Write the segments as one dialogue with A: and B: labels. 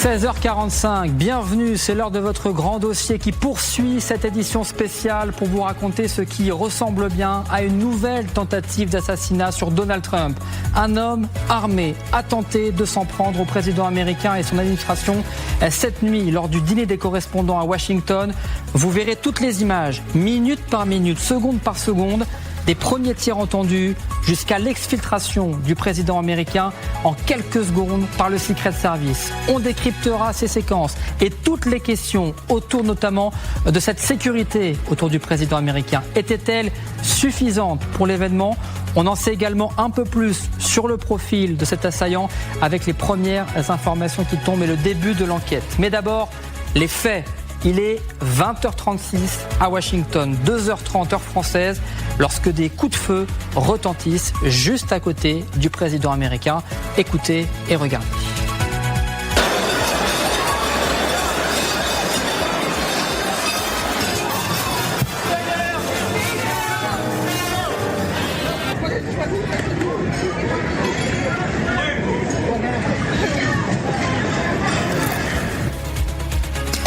A: 16h45, bienvenue, c'est l'heure de votre grand dossier qui poursuit cette édition spéciale pour vous raconter ce qui ressemble bien à une nouvelle tentative d'assassinat sur Donald Trump. Un homme armé a tenté de s'en prendre au président américain et son administration cette nuit lors du dîner des correspondants à Washington. Vous verrez toutes les images, minute par minute, seconde par seconde, des premiers tirs entendus jusqu'à l'exfiltration du président américain en quelques secondes par le Secret Service. On décryptera ces séquences et toutes les questions autour notamment de cette sécurité autour du président américain. Était-elle suffisante pour l'événement ? On en sait également un peu plus sur le profil de cet assaillant avec les premières informations qui tombent et le début de l'enquête. Mais d'abord, les faits. Il est 20h36 à Washington, 2h30 heure française, lorsque des coups de feu retentissent juste à côté du président américain. Écoutez et regardez.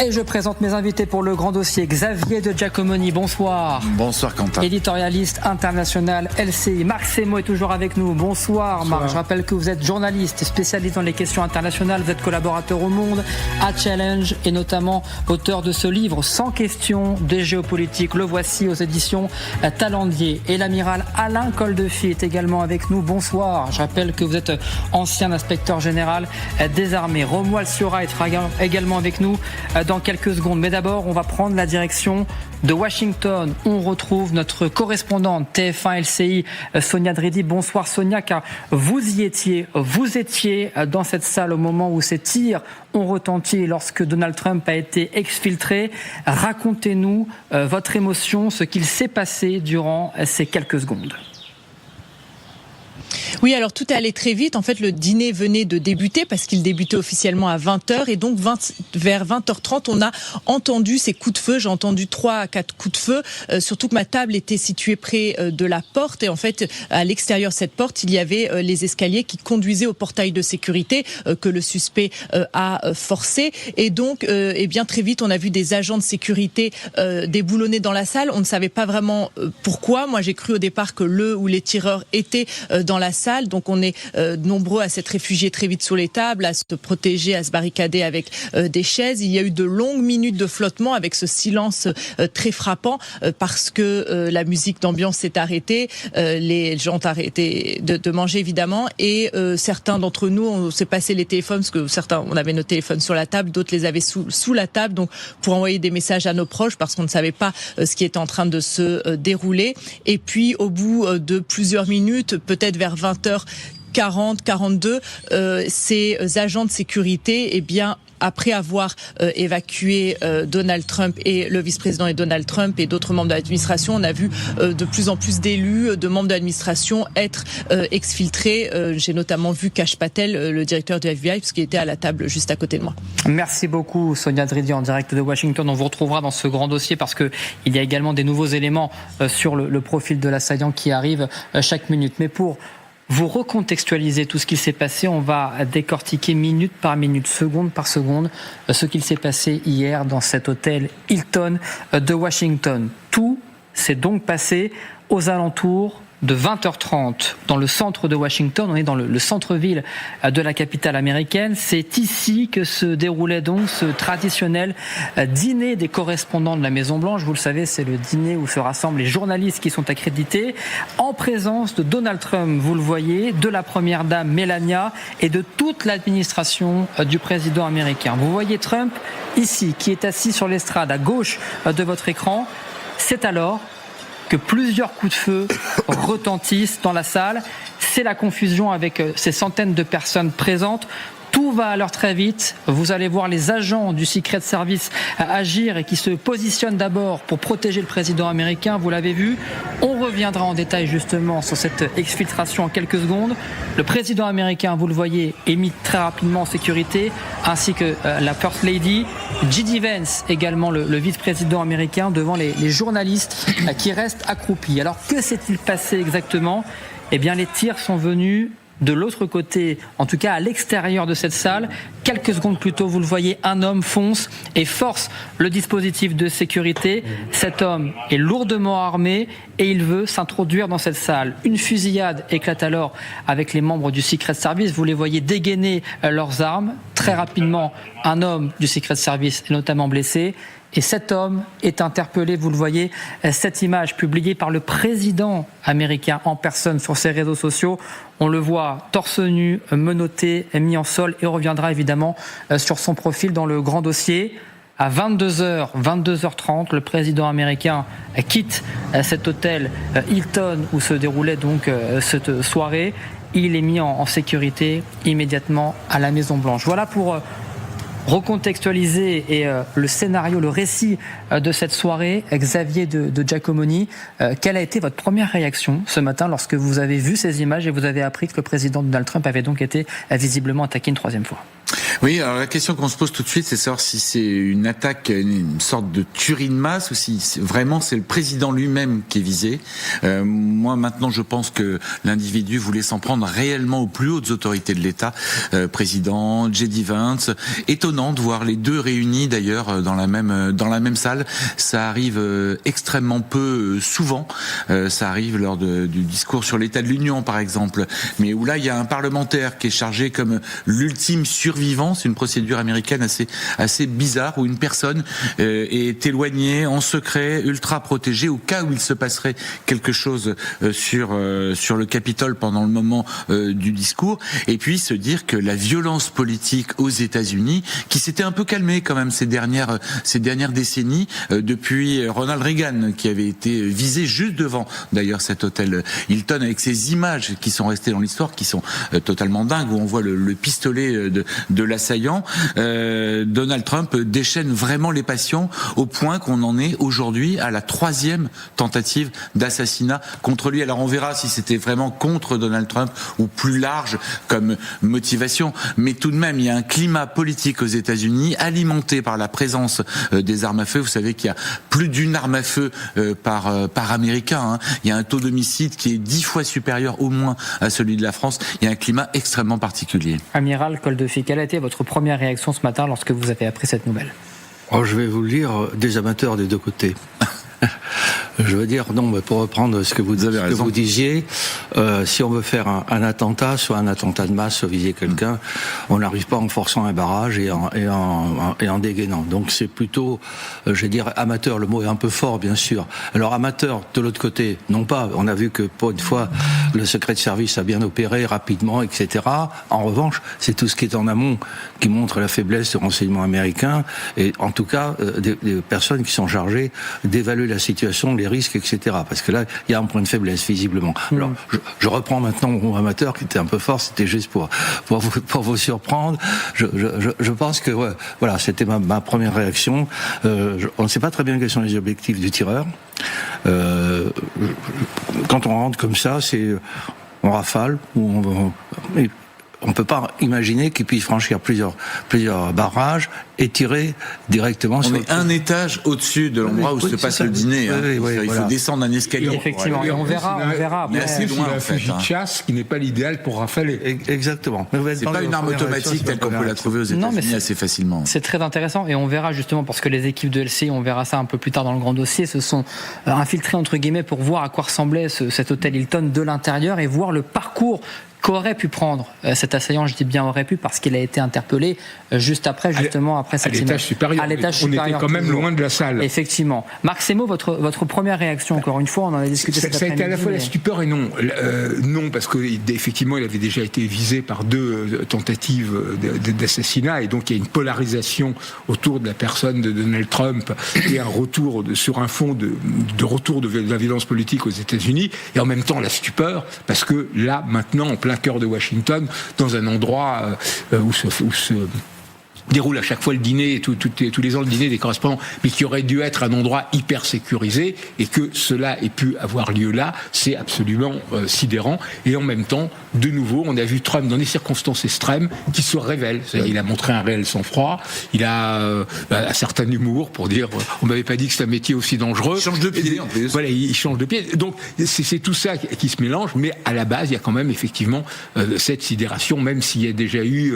A: Et je présente mes invités pour le grand dossier. Xavier de Giacomoni, bonsoir.
B: Bonsoir Quentin.
A: Éditorialiste international LCI. Marc Semo est toujours avec nous. Bonsoir Marc. Je rappelle que vous êtes journaliste, spécialiste dans les questions internationales. Vous êtes collaborateur au Monde, à Challenge et notamment auteur de ce livre 100 questions de géopolitique. Le voici aux éditions Talendier. Et l'amiral Alain Coldefy est également avec nous. Bonsoir. Je rappelle que vous êtes ancien inspecteur général des armées. Romuald Siora est également avec nous dans quelques secondes. Mais d'abord, on va prendre la direction de Washington. On retrouve notre correspondante TF1 LCI, Sonia Dridi. Bonsoir Sonia, car vous étiez dans cette salle au moment où ces tirs ont retenti lorsque Donald Trump a été exfiltré. Racontez-nous votre émotion, ce qu'il s'est passé durant ces quelques secondes.
C: Oui, alors tout est allé très vite. En fait, le dîner venait de débuter parce qu'il débutait officiellement à 20h. Et donc, vers 20h30, on a entendu ces coups de feu. J'ai entendu 3 à 4 coups de feu. Surtout que ma table était située près de la porte. Et en fait, à l'extérieur de cette porte, il y avait les escaliers qui conduisaient au portail de sécurité que le suspect a forcé. Et donc, bien très vite, on a vu des agents de sécurité déboulonner dans la salle. On ne savait pas vraiment pourquoi. Moi, j'ai cru au départ que le ou les tireurs étaient dans la salle. Donc on est nombreux à s'être réfugiés très vite sous les tables, à se protéger, à se barricader avec des chaises. Il y a eu de longues minutes de flottement avec ce silence très frappant parce que la musique d'ambiance s'est arrêtée, les gens ont arrêté de manger évidemment et certains d'entre nous on s'est passé les téléphones parce que certains on avait nos téléphones sur la table, d'autres les avaient sous la table donc pour envoyer des messages à nos proches parce qu'on ne savait pas ce qui était en train de se dérouler. Et puis au bout de plusieurs minutes, peut-être vers 20h40, 42, ces agents de sécurité, après avoir évacué Donald Trump et le vice-président et Donald Trump et d'autres membres de l'administration, on a vu de plus en plus d'élus, de membres de l'administration être exfiltrés. J'ai notamment vu Kash Patel, le directeur du FBI, puisqu'il était à la table juste à côté de moi.
A: Merci beaucoup Sonia Dridi en direct de Washington. On vous retrouvera dans ce grand dossier parce qu'il y a également des nouveaux éléments sur le profil de l'assaillant qui arrive chaque minute. Mais pour vous recontextualiser tout ce qui s'est passé, on va décortiquer minute par minute, seconde par seconde, ce qu'il s'est passé hier dans cet hôtel Hilton de Washington. Tout s'est donc passé aux alentours de 20h30 dans le centre de Washington. On est dans le centre-ville de la capitale américaine. C'est ici que se déroulait donc ce traditionnel dîner des correspondants de la Maison-Blanche. Vous le savez, c'est le dîner où se rassemblent les journalistes qui sont accrédités en présence de Donald Trump, vous le voyez, de la première dame Melania et de toute l'administration du président américain. Vous voyez Trump ici qui est assis sur l'estrade à gauche de votre écran. C'est alors que plusieurs coups de feu retentissent dans la salle. C'est la confusion avec ces centaines de personnes présentes. Tout va alors très vite. Vous allez voir les agents du Secret Service agir et qui se positionnent d'abord pour protéger le président américain. Vous l'avez vu. On reviendra en détail justement sur cette exfiltration en quelques secondes. Le président américain, vous le voyez, est mis très rapidement en sécurité, ainsi que la First Lady. J.D. Vance, également le vice-président américain, devant les journalistes qui restent accroupis. Alors que s'est-il passé exactement ? Eh bien, les tirs sont venus de l'autre côté, en tout cas à l'extérieur de cette salle, quelques secondes plus tôt, vous le voyez, un homme fonce et force le dispositif de sécurité. Cet homme est lourdement armé et il veut s'introduire dans cette salle. Une fusillade éclate alors avec les membres du Secret Service. Vous les voyez dégainer leurs armes. Très rapidement, un homme du Secret Service est notamment blessé. Et cet homme est interpellé, vous le voyez, cette image publiée par le président américain en personne sur ses réseaux sociaux. On le voit torse nu, menotté, mis en sol et on reviendra évidemment sur son profil dans le grand dossier. À 22h30, le président américain quitte cet hôtel Hilton où se déroulait donc cette soirée. Il est mis en sécurité immédiatement à la Maison-Blanche. Voilà pour recontextualiser et le scénario, le récit de cette soirée. Xavier de Giacomoni, quelle a été votre première réaction ce matin lorsque vous avez vu ces images et vous avez appris que le président Donald Trump avait donc été visiblement attaqué une troisième fois?
B: Oui, alors la question qu'on se pose tout de suite, c'est de savoir si c'est une attaque, une sorte de tuerie de masse, ou si vraiment c'est le président lui-même qui est visé. Moi, maintenant, je pense que l'individu voulait s'en prendre réellement aux plus hautes autorités de l'État, président, J.D. Vance. Étonnant de voir les deux réunis, d'ailleurs, dans la même salle. Ça arrive extrêmement peu souvent. Ça arrive lors du discours sur l'état de l'Union, par exemple. Mais où là, il y a un parlementaire qui est chargé comme l'ultime survivant. C'est une procédure américaine assez bizarre où une personne est éloignée en secret, ultra protégée au cas où il se passerait quelque chose sur le Capitole pendant le moment du discours. Et puis se dire que la violence politique aux États-Unis, qui s'était un peu calmée quand même ces dernières décennies, depuis Ronald Reagan qui avait été visé juste devant d'ailleurs cet hôtel Hilton avec ces images qui sont restées dans l'histoire, qui sont totalement dingues, où on voit le pistolet de l'assaillant. Donald Trump déchaîne vraiment les passions au point qu'on en est aujourd'hui à la 3e tentative d'assassinat contre lui. Alors on verra si c'était vraiment contre Donald Trump ou plus large comme motivation, mais tout de même il y a un climat politique aux États-Unis alimenté par la présence des armes à feu. Vous savez qu'il y a plus d'une arme à feu par Américain. Il y a un taux d'homicide qui est 10 fois supérieur au moins à celui de la France. Il y a un climat extrêmement particulier.
A: Amiral Coldefi, quelle a été votre première réaction ce matin lorsque vous avez appris cette nouvelle?
D: Je vais vous le dire, des amateurs des deux côtés. Je veux dire, non, mais pour reprendre ce que vous disiez, si on veut faire un attentat, soit un attentat de masse, soit viser quelqu'un, on n'arrive pas en forçant un barrage et en dégainant. Donc c'est plutôt, je vais dire, amateur. Le mot est un peu fort, bien sûr. Alors amateur, de l'autre côté, non pas. On a vu que pour une fois, le secret de service a bien opéré rapidement, etc. En revanche, c'est tout ce qui est en amont qui montre la faiblesse du renseignement américain et en tout cas des personnes qui sont chargées d'évaluer la situation, les risques, etc. Parce que là, il y a un point de faiblesse, visiblement. Alors, je reprends maintenant mon amateur, qui était un peu fort, c'était juste pour vous surprendre. Je pense que, ouais, voilà, c'était ma première réaction. On ne sait pas très bien quels sont les objectifs du tireur. Quand on rentre comme ça, c'est on rafale, ou on peut pas imaginer qu'il puisse franchir plusieurs barrages et tirer directement sur...
B: On est un étage au-dessus de l'endroit où se passe le dîner. Il faut descendre un escalier.
A: Effectivement, et on verra
B: après. C'est loin,
E: un fusil de chasse qui n'est pas l'idéal pour rafaler.
D: Exactement.
B: C'est pas une arme automatique telle qu'on peut la trouver aux États-Unis assez facilement.
A: C'est très intéressant et on verra justement, parce que les équipes de LCI, on verra ça un peu plus tard dans le grand dossier, se sont infiltrées entre guillemets pour voir à quoi ressemblait cet hôtel Hilton de l'intérieur et voir le parcours qu'aurait pu prendre cet assaillant. Je dis bien aurait pu parce qu'il a été interpellé juste après, justement après cette
E: l'étage supérieur. On était quand même loin de la salle.
A: Effectivement. Marc Semo, votre première réaction, encore une fois, on en a discuté cet après-midi.
E: Ça a été à la fois la stupeur et non. Non, parce que effectivement, il avait déjà été visé par 2 tentatives d'assassinat et donc il y a une polarisation autour de la personne de Donald Trump et un retour sur un fond de retour de la violence politique aux États-Unis et en même temps la stupeur parce que là, maintenant, en plein cœur de Washington, dans un endroit où se déroule à chaque fois le dîner, tous les ans le dîner des correspondants, mais qui aurait dû être un endroit hyper sécurisé, et que cela ait pu avoir lieu là, c'est absolument sidérant. Et en même temps, de nouveau, on a vu Trump dans des circonstances extrêmes qui se révèlent. C'est-à-dire, il a montré un réel sang-froid, il a un certain humour pour dire on m'avait pas dit que c'est un métier aussi dangereux.
B: Il change de pied en plus.
E: Voilà, il change de pied. Donc c'est tout ça qui se mélange, mais à la base, il y a quand même effectivement cette sidération, même s'il y a déjà eu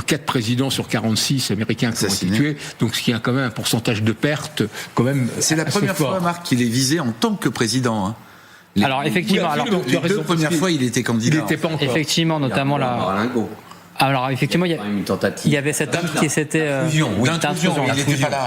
E: 4 présidents sur 46 américains qui ont été tués, donc ce qui a quand même un pourcentage de pertes quand même.
B: C'est la première fois, Marc, qu'il est visé en tant que président. Hein.
A: Alors effectivement,
B: les 2 premières fois, il était candidat.
E: Il n'était pas encore.
A: Effectivement, notamment la. Alors effectivement, il y avait cet homme qui s'était
B: d'intrusion.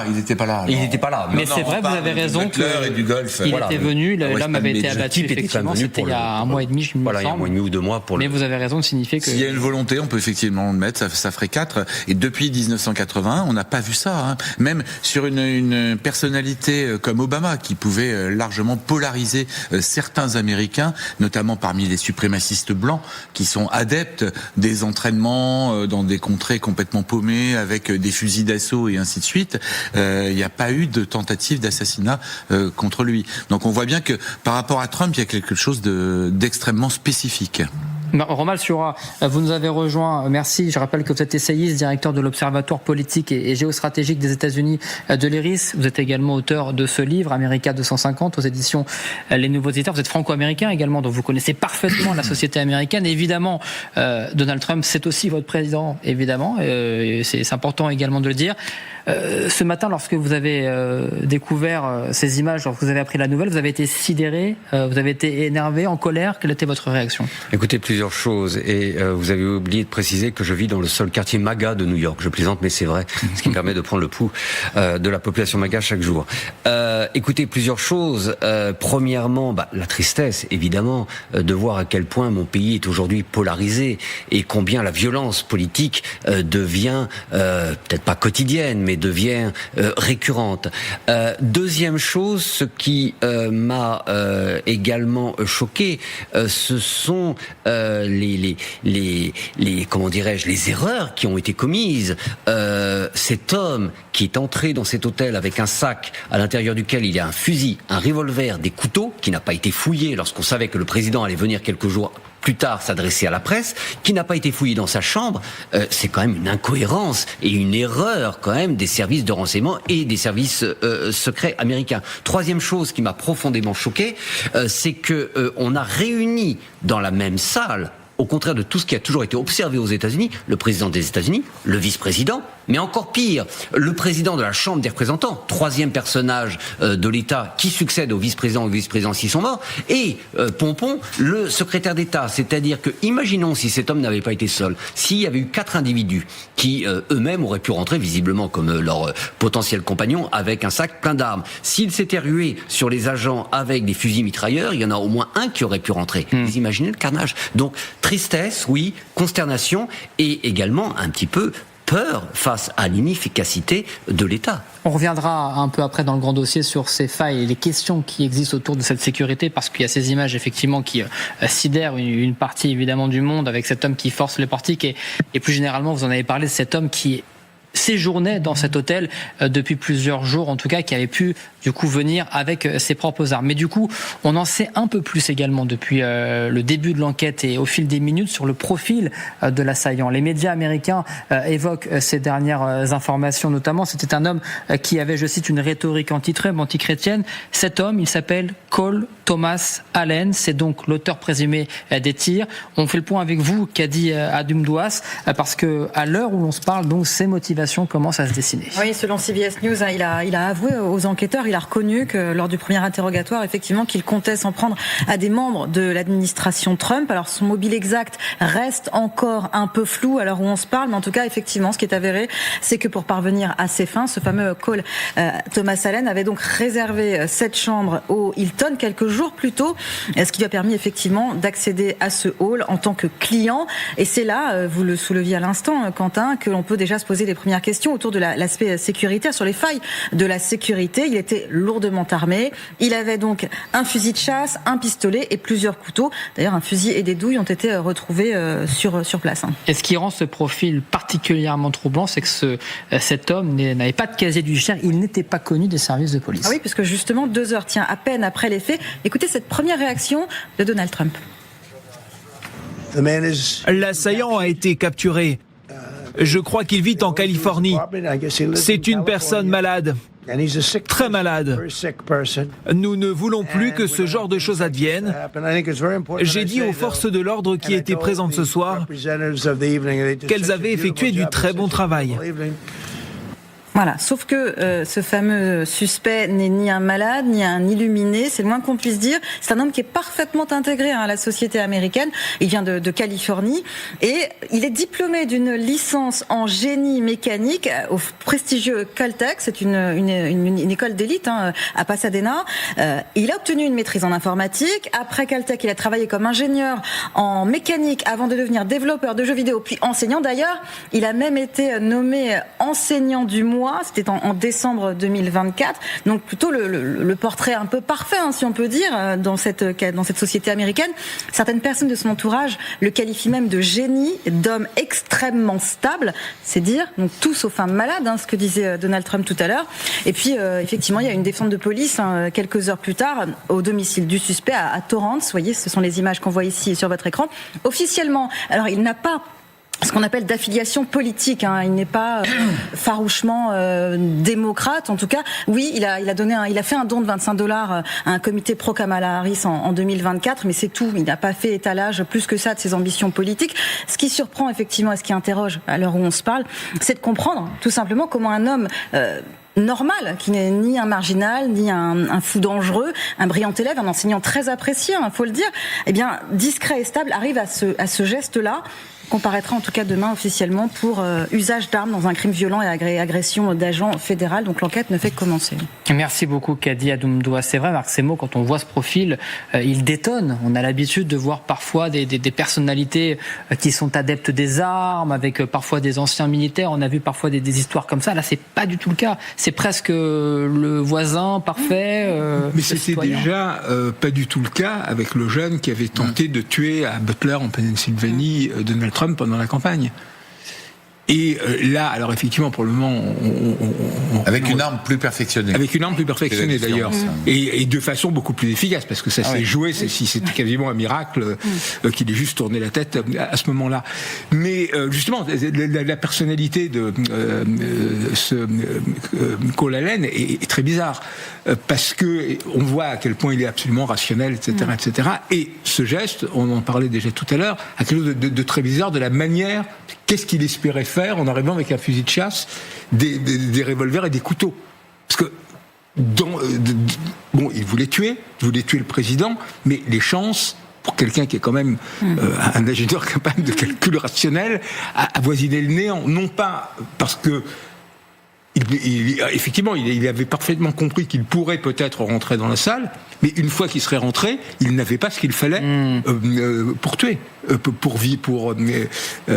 B: Il n'était pas là.
A: Mais c'est vrai, vous avez raison qu'il était venu. L'homme avait été abattu. Effectivement, c'était il y a un mois et demi, je me semble.
F: Il y a un mois et demi ou 2 mois.
A: Mais vous avez raison de signifier que
B: s'il y a une volonté, on peut effectivement le mettre. Ça ferait 4. Et depuis 1980, on n'a pas vu ça. Hein. Même sur une personnalité comme Obama, qui pouvait largement polariser certains Américains, notamment parmi les suprémacistes blancs, qui sont adeptes des entraînements dans des contrées complètement paumées avec des fusils d'assaut et ainsi de suite. Il n'y a pas eu de tentative d'assassinat contre lui. Donc on voit bien que par rapport à Trump, il y a quelque chose d'extrêmement spécifique.
A: Romal Siura, vous nous avez rejoint. Merci. Je rappelle que vous êtes essayiste, directeur de l'Observatoire politique et géostratégique des États-Unis de l'IRIS. Vous êtes également auteur de ce livre, America 250, aux éditions Les Nouveaux Éditeurs. Vous êtes franco-américain également, donc vous connaissez parfaitement la société américaine. Et évidemment, Donald Trump, c'est aussi votre président, évidemment. C'est important également de le dire. Ce matin, lorsque vous avez découvert ces images, lorsque vous avez appris la nouvelle, vous avez été sidéré, vous avez été énervé, en colère. Quelle était votre réaction ?
F: Écoutez, plusieurs choses. Et vous avez oublié de préciser que je vis dans le seul quartier MAGA de New York. Je plaisante, mais c'est vrai, ce qui me permet de prendre le pouls de la population MAGA chaque jour. Écoutez, plusieurs choses. Premièrement, la tristesse, évidemment, de voir à quel point mon pays est aujourd'hui polarisé et combien la violence politique devient, peut-être pas quotidienne, mais devient récurrente. Deuxième chose, ce qui m'a également choqué, ce sont comment dirais-je, les erreurs qui ont été commises. Cet homme qui est entré dans cet hôtel avec un sac à l'intérieur duquel il y a un fusil, un revolver, des couteaux, qui n'a pas été fouillé lorsqu'on savait que le président allait venir quelques jours plus tard s'adresser à la presse, qui n'a pas été fouillé dans sa chambre, c'est quand même une incohérence et une erreur quand même des services de renseignement et des services secrets américains. Troisième chose qui m'a profondément choqué, c'est que on a réuni dans la même salle, au contraire de tout ce qui a toujours été observé aux États-Unis, le président des États-Unis, le vice-président, mais encore pire, le président de la Chambre des représentants, troisième personnage de l'État qui succède au vice-président ou vice-président s'ils sont morts, et Pompon, le secrétaire d'État. C'est-à-dire que, imaginons si cet homme n'avait pas été seul, s'il y avait eu 4 individus qui eux-mêmes auraient pu rentrer, visiblement comme leurs potentiels compagnons, avec un sac plein d'armes. S'ils s'étaient rués sur les agents avec des fusils mitrailleurs, il y en a au moins un qui aurait pu rentrer. Vous imaginez le carnage. Donc, tristesse, oui, consternation, et également un petit peu peur face à l'inefficacité de l'État.
A: On reviendra un peu après dans le grand dossier sur ces failles et les questions qui existent autour de cette sécurité, parce qu'il y a ces images effectivement qui sidèrent une partie évidemment du monde, avec cet homme qui force les portiques et plus généralement, vous en avez parlé, de cet homme qui séjournait dans cet hôtel depuis plusieurs jours, en tout cas, qui avait pu du coup venir avec ses propres armes. Mais du coup, on en sait un peu plus également depuis le début de l'enquête et au fil des minutes sur le profil de l'assaillant. Les médias américains évoquent ces dernières informations, notamment c'était un homme qui avait, je cite, une rhétorique anti-Trump, anti-chrétienne. Cet homme, il s'appelle Cole Thomas Allen, c'est donc l'auteur présumé des tirs. On fait le point avec vous, Kadi Adoumdouas, parce que à l'heure où l'on se parle, donc ses motivations commencent à se dessiner.
G: Oui, selon CBS News, il a avoué aux enquêteurs, il a reconnu que lors du premier interrogatoire, effectivement, qu'il comptait s'en prendre à des membres de l'administration Trump. Alors son mobile exact reste encore un peu flou à l'heure où on se parle, mais en tout cas, effectivement, ce qui est avéré, c'est que pour parvenir à ses fins, ce fameux Cole Thomas Allen avait donc réservé cette chambre au Hilton Washington quelques jours plus tôt, ce qui lui a permis effectivement d'accéder à ce hall en tant que client. Et c'est là, vous le souleviez à l'instant, Quentin, que l'on peut déjà se poser les premières questions autour de l'aspect sécuritaire, sur les failles de la sécurité. Il était lourdement armé. Il avait donc un fusil de chasse, un pistolet et plusieurs couteaux. D'ailleurs, un fusil et des douilles ont été retrouvés sur place.
A: Et ce qui rend ce profil particulièrement troublant, c'est que cet homme n'avait pas de casier judiciaire, il n'était pas connu des services de police.
G: Ah oui, puisque justement, 2 heures, à peine après les faits, écoutez cette première réaction de Donald Trump.
H: L'assaillant a été capturé. Je crois qu'il vit en Californie. C'est une personne malade. Très malade. Nous ne voulons plus que ce genre de choses adviennent. J'ai dit aux forces de l'ordre qui étaient présentes ce soir qu'elles avaient effectué du très bon travail.
G: Voilà, sauf que ce fameux suspect n'est ni un malade, ni un illuminé, c'est le moins qu'on puisse dire. C'est un homme qui est parfaitement intégré à la société américaine. Il vient de Californie et il est diplômé d'une licence en génie mécanique au prestigieux Caltech. C'est une école d'élite à Pasadena. Il a obtenu une maîtrise en informatique. Après Caltech, il a travaillé comme ingénieur en mécanique avant de devenir développeur de jeux vidéo, puis enseignant. D'ailleurs, il a même été nommé enseignant du mois. C'était en décembre 2024. Donc plutôt le portrait un peu parfait, si on peut dire, dans cette société américaine. Certaines personnes de son entourage le qualifient même de génie, d'homme extrêmement stable. C'est dire, donc tout sauf un malade, ce que disait Donald Trump tout à l'heure. Et puis, effectivement, il y a une descente de police quelques heures plus tard au domicile du suspect à Torrance. Vous voyez, ce sont les images qu'on voit ici sur votre écran. Officiellement, alors il n'a pas ce qu'on appelle d'affiliation politique. Il n'est pas farouchement démocrate. En tout cas, oui, il a fait un don de $25 à un comité pro-Kamala Harris en 2024, mais c'est tout. Il n'a pas fait étalage plus que ça de ses ambitions politiques. Ce qui surprend effectivement et ce qui interroge à l'heure où on se parle, c'est de comprendre tout simplement comment un homme normal, qui n'est ni un marginal, ni un fou dangereux, un brillant élève, un enseignant très apprécié, faut le dire, eh bien, discret et stable, arrive à ce geste-là, comparaîtra en tout cas demain officiellement pour usage d'armes dans un crime violent et agression d'agents fédéral. Donc l'enquête ne fait que commencer.
A: Merci beaucoup Kady Adoumdoua. C'est vrai, Marc Semo, quand on voit ce profil, il détonne. On a l'habitude de voir parfois des personnalités qui sont adeptes des armes, avec parfois des anciens militaires. On a vu parfois des histoires comme ça. Là, c'est pas du tout le cas. C'est presque le voisin parfait.
E: Mais c'était déjà pas du tout le cas avec le jeune qui avait tenté de tuer à Butler en Pennsylvanie Donald Trump pendant la campagne. Et là, alors effectivement, pour le moment,
B: avec une arme plus perfectionnée.
E: Avec une arme plus perfectionnée d'ailleurs, et de façon beaucoup plus efficace, parce que ça s'est joué. C'était quasiment un miracle qu'il ait juste tourné la tête à ce moment-là. Mais justement, la personnalité de Cole Allen est très bizarre, parce que on voit à quel point il est absolument rationnel, etc., etc. Et ce geste, on en parlait déjà tout à l'heure, a quelque chose de très bizarre de la manière. Qu'est-ce qu'il espérait faire en arrivant avec un fusil de chasse, des revolvers et des couteaux? Parce que, il voulait tuer le président, mais les chances, pour quelqu'un qui est quand même un ingénieur capable de calcul rationnel, avoisinaient le néant. Non pas parce que effectivement, il avait parfaitement compris qu'il pourrait peut-être rentrer dans la salle, mais une fois qu'il serait rentré, il n'avait pas ce qu'il fallait pour tuer,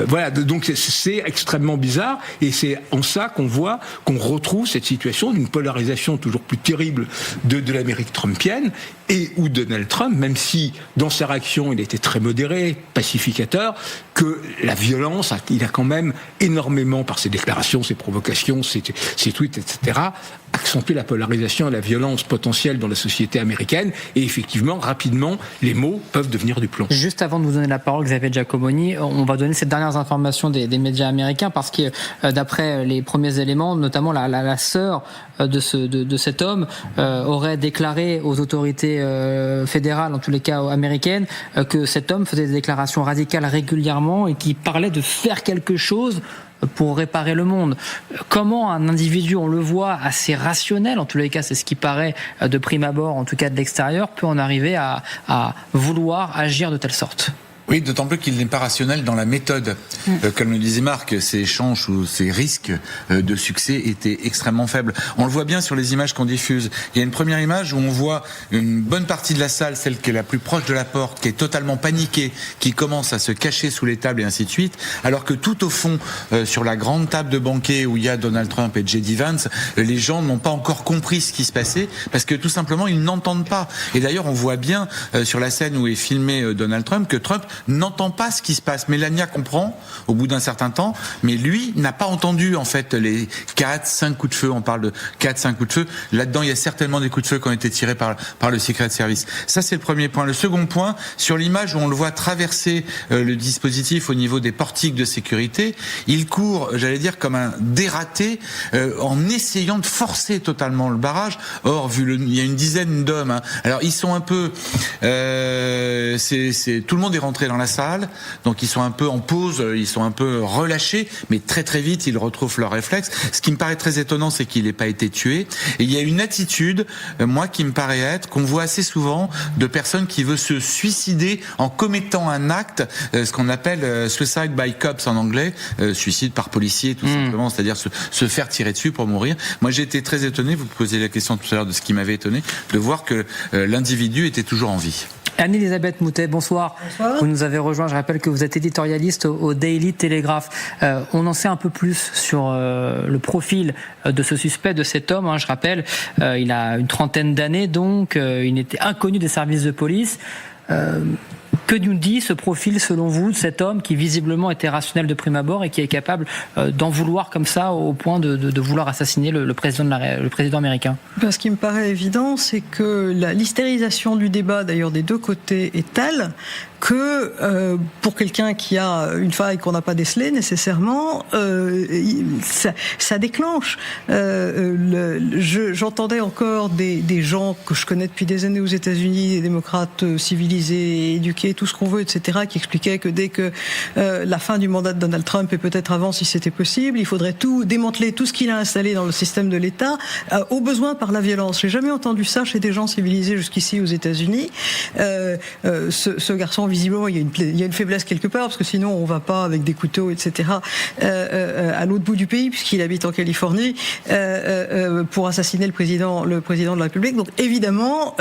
E: voilà. Donc c'est extrêmement bizarre, et c'est en ça qu'on retrouve cette situation d'une polarisation toujours plus terrible de l'Amérique trumpienne, et où Donald Trump, même si dans sa réaction il était très modéré, pacificateur, que la violence, il a quand même énormément, par ses déclarations, ses provocations, ses tweets, etc., accentué la polarisation et la violence potentielle dans la société américaine. Et effectivement, rapidement, les mots peuvent devenir du plomb.
A: Juste avant de vous donner la parole, Xavier Giacomoni, on va donner ces dernières informations des médias américains, parce que d'après les premiers éléments, notamment la sœur de cet homme aurait déclaré aux autorités fédérales, en tous les cas américaines, que cet homme faisait des déclarations radicales régulièrement et qui parlait de faire quelque chose pour réparer le monde. Comment un individu, on le voit, assez rationnel, en tous les cas c'est ce qui paraît de prime abord, en tout cas de l'extérieur, peut en arriver à vouloir agir de telle sorte?
B: Oui, d'autant plus qu'il n'est pas rationnel dans la méthode. Comme le disait Marc, ses chances ou ses risques de succès étaient extrêmement faibles. On le voit bien sur les images qu'on diffuse. Il y a une première image où on voit une bonne partie de la salle, celle qui est la plus proche de la porte, qui est totalement paniquée, qui commence à se cacher sous les tables et ainsi de suite, alors que tout au fond, sur la grande table de banquet où il y a Donald Trump et J.D. Vance, les gens n'ont pas encore compris ce qui se passait, parce que tout simplement, ils n'entendent pas. Et d'ailleurs, on voit bien sur la scène où est filmé Donald Trump que Trump n'entend pas ce qui se passe. Melania comprend au bout d'un certain temps, mais lui n'a pas entendu en fait les 4-5 coups de feu. On parle de 4-5 coups de feu. Là-dedans, il y a certainement des coups de feu qui ont été tirés par le Secret Service. Ça, c'est le premier point. Le second point, sur l'image où on le voit traverser le dispositif au niveau des portiques de sécurité, il court, j'allais dire, comme un dératé en essayant de forcer totalement le barrage. Or, il y a une dizaine d'hommes. Hein. Alors, ils sont un peu... tout le monde est rentré dans la salle, donc ils sont un peu en pause, ils sont un peu relâchés, mais très très vite ils retrouvent leurs réflexes. Ce qui me paraît très étonnant, c'est qu'il n'ait pas été tué. Et il y a une attitude, moi, qui me paraît être, qu'on voit assez souvent, de personnes qui veulent se suicider en commettant un acte, ce qu'on appelle suicide by cops en anglais, suicide par policier tout simplement, c'est-à-dire se faire tirer dessus pour mourir. Moi j'ai été très étonné, vous posiez la question tout à l'heure de ce qui m'avait étonné, de voir que l'individu était toujours en vie.
A: Anne-Elisabeth Moutet, bonsoir.
G: Bonsoir.
A: Vous nous avez rejoint, je rappelle que vous êtes éditorialiste au Daily Telegraph. On en sait un peu plus sur le profil de ce suspect, de cet homme. Je rappelle, il a une trentaine d'années, donc il était inconnu des services de police. Que nous dit ce profil, selon vous, de cet homme qui visiblement était rationnel de prime abord et qui est capable d'en vouloir comme ça au point de vouloir assassiner le président américain?
I: Ce qui me paraît évident, c'est que l'hystérisation du débat, d'ailleurs des deux côtés, est telle que pour quelqu'un qui a une faille qu'on n'a pas décelée nécessairement, ça déclenche. J'entendais encore des gens que je connais depuis des années aux États-Unis, des démocrates civilisés, éduqués, tout ce qu'on veut, etc., qui expliquaient que dès que la fin du mandat de Donald Trump, et peut-être avant si c'était possible, il faudrait tout démanteler, tout ce qu'il a installé dans le système de l'État, au besoin par la violence. J'ai jamais entendu ça chez des gens civilisés jusqu'ici aux États-Unis. Ce garçon, visiblement, il y a une faiblesse quelque part, parce que sinon on va pas avec des couteaux, etc., à l'autre bout du pays, puisqu'il habite en Californie, pour assassiner le président de la République. Donc évidemment,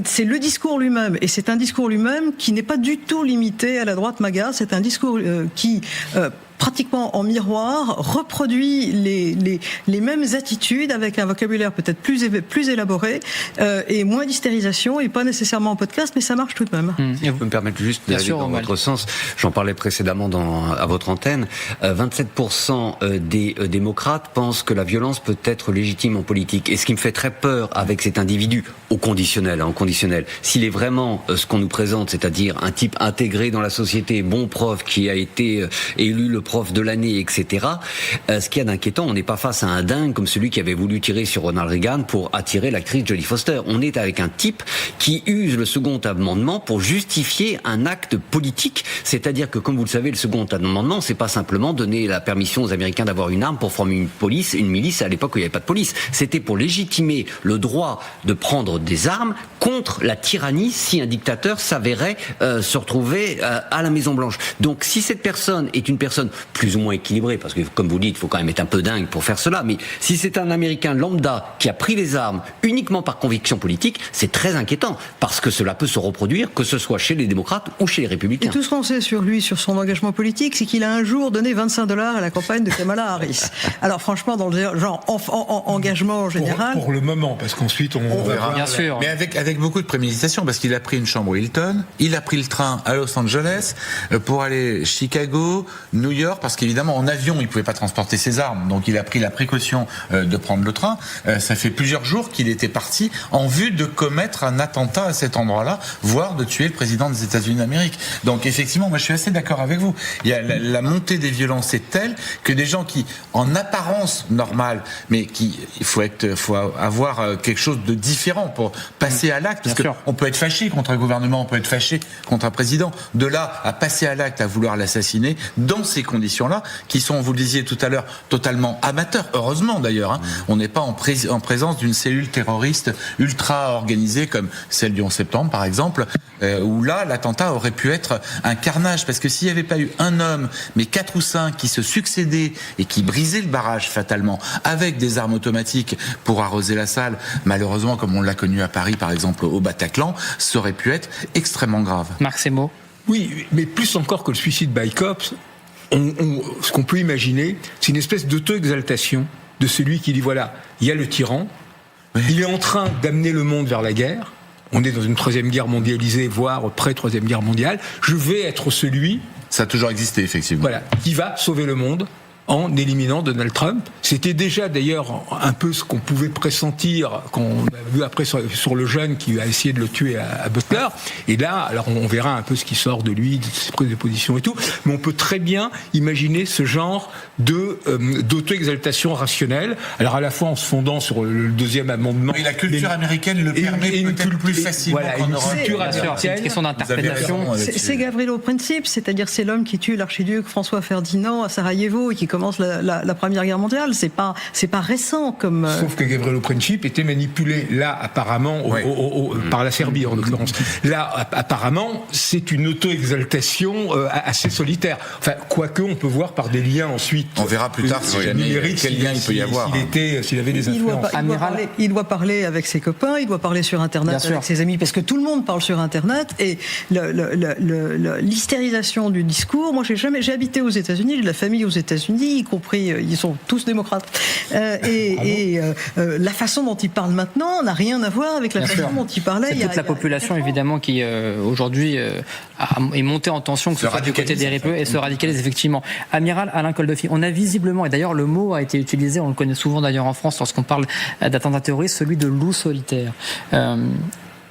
I: c'est le discours lui-même, et c'est un discours lui-même qui n'est pas du tout limité à la droite MAGA. C'est un discours qui pratiquement en miroir, reproduit les mêmes attitudes avec un vocabulaire peut-être plus élaboré et moins d'hystérisation, et pas nécessairement en podcast, mais ça marche tout de même.
F: Je peux me permettre juste d'aller dans votre sens. J'en parlais précédemment à votre antenne. 27% des démocrates pensent que la violence peut être légitime en politique. Et ce qui me fait très peur avec cet individu, en conditionnel, s'il est vraiment ce qu'on nous présente, c'est-à-dire un type intégré dans la société, bon prof, qui a été élu le prof de l'année, etc. Ce qu'il y a d'inquiétant, on n'est pas face à un dingue comme celui qui avait voulu tirer sur Ronald Reagan pour attirer l'actrice Jodie Foster. On est avec un type qui use le second amendement pour justifier un acte politique. C'est-à-dire que, comme vous le savez, le second amendement, c'est pas simplement donner la permission aux Américains d'avoir une arme pour former une milice à l'époque où il n'y avait pas de police. C'était pour légitimer le droit de prendre des armes contre la tyrannie si un dictateur s'avérait se retrouver à la Maison-Blanche. Donc, si cette personne est une personne plus ou moins équilibré, parce que comme vous dites, il faut quand même être un peu dingue pour faire cela, mais si c'est un Américain lambda qui a pris les armes uniquement par conviction politique, c'est très inquiétant, parce que cela peut se reproduire, que ce soit chez les démocrates ou chez les républicains.
I: Et tout ce qu'on sait sur lui, sur son engagement politique, c'est qu'il a un jour donné $25 à la campagne de Kamala Harris. Alors franchement, dans le genre engagement général...
E: Pour le moment, parce qu'ensuite on verra.
A: Bien sûr.
B: Mais avec beaucoup de préméditation, parce qu'il a pris une chambre au Hilton, il a pris le train à Los Angeles pour aller Chicago, New York, parce qu'évidemment en avion il pouvait pas transporter ses armes, donc il a pris la précaution de prendre le train. Ça fait plusieurs jours qu'il était parti en vue de commettre un attentat à cet endroit-là, voire de tuer le président des États-Unis d'Amérique. Donc effectivement, moi je suis assez d'accord avec vous. Il y a la montée des violences est telle que des gens qui, en apparence normale, mais il faut avoir quelque chose de différent pour passer à l'acte, parce qu'on peut être fâché contre un gouvernement, on peut être fâché contre un président. De là à passer à l'acte, à vouloir l'assassiner, dans ces conditions-là, qui sont, vous le disiez tout à l'heure, totalement amateurs. Heureusement d'ailleurs, on n'est pas en présence d'une cellule terroriste ultra organisée comme celle du 11 septembre par exemple, où là l'attentat aurait pu être un carnage, parce que s'il n'y avait pas eu un homme, mais 4 ou 5 qui se succédaient et qui brisaient le barrage fatalement avec des armes automatiques pour arroser la salle, malheureusement comme on l'a connu à Paris par exemple au Bataclan, ça aurait pu être extrêmement grave.
A: Marc Semo.
E: Oui, mais plus encore que le suicide by cops, ce qu'on peut imaginer, c'est une espèce d'auto-exaltation de celui qui dit voilà, il y a le tyran, il est en train d'amener le monde vers la guerre, on est dans une 3e guerre mondialisée, voire pré-3e guerre mondiale, je vais être celui...
B: Ça a toujours existé, effectivement.
E: Voilà, qui va sauver le monde en éliminant Donald Trump. C'était déjà d'ailleurs un peu ce qu'on pouvait pressentir quand on a vu après sur le jeune qui a essayé de le tuer à Butler. Et là, alors on verra un peu ce qui sort de lui, de ses prises de position et tout, mais on peut très bien imaginer ce genre d'auto-exaltation rationnelle. Alors à la fois en se fondant sur le 2e amendement.
B: Et la culture américaine le permet peut-être plus facilement qu'en Europe.
A: C'est une question d'interprétation.
I: C'est Gavrilo Princip, c'est-à-dire c'est l'homme qui tue l'archiduc François Ferdinand à Sarajevo et qui commence la Première Guerre mondiale. C'est pas récent comme.
E: Sauf que Gavrilo Princip était manipulé là apparemment par la Serbie en l'occurrence. Là apparemment c'est une auto-exaltation assez solitaire. Enfin quoique on peut voir par des liens ensuite.
B: On verra plus tard si jamais quel lien il peut y avoir.
E: S'il avait des influences.
I: Il doit parler avec ses copains, il doit parler sur Internet avec ses amis, parce que tout le monde parle sur Internet, et l'hystérisation du discours. Moi, j'ai habité aux États-Unis, j'ai de la famille aux États-Unis, y compris, ils sont tous démocrates. La façon dont ils parlent maintenant n'a rien à voir avec la façon dont ils parlaient.
A: C'est toute la population, évidemment, qui aujourd'hui est montée en tension, que ce soit du côté des RIPE, et se radicalise effectivement. Amiral Alain Koldofi, on a visiblement, et d'ailleurs le mot a été utilisé, on le connaît souvent d'ailleurs en France lorsqu'on parle d'attentats terroristes, celui de loup solitaire.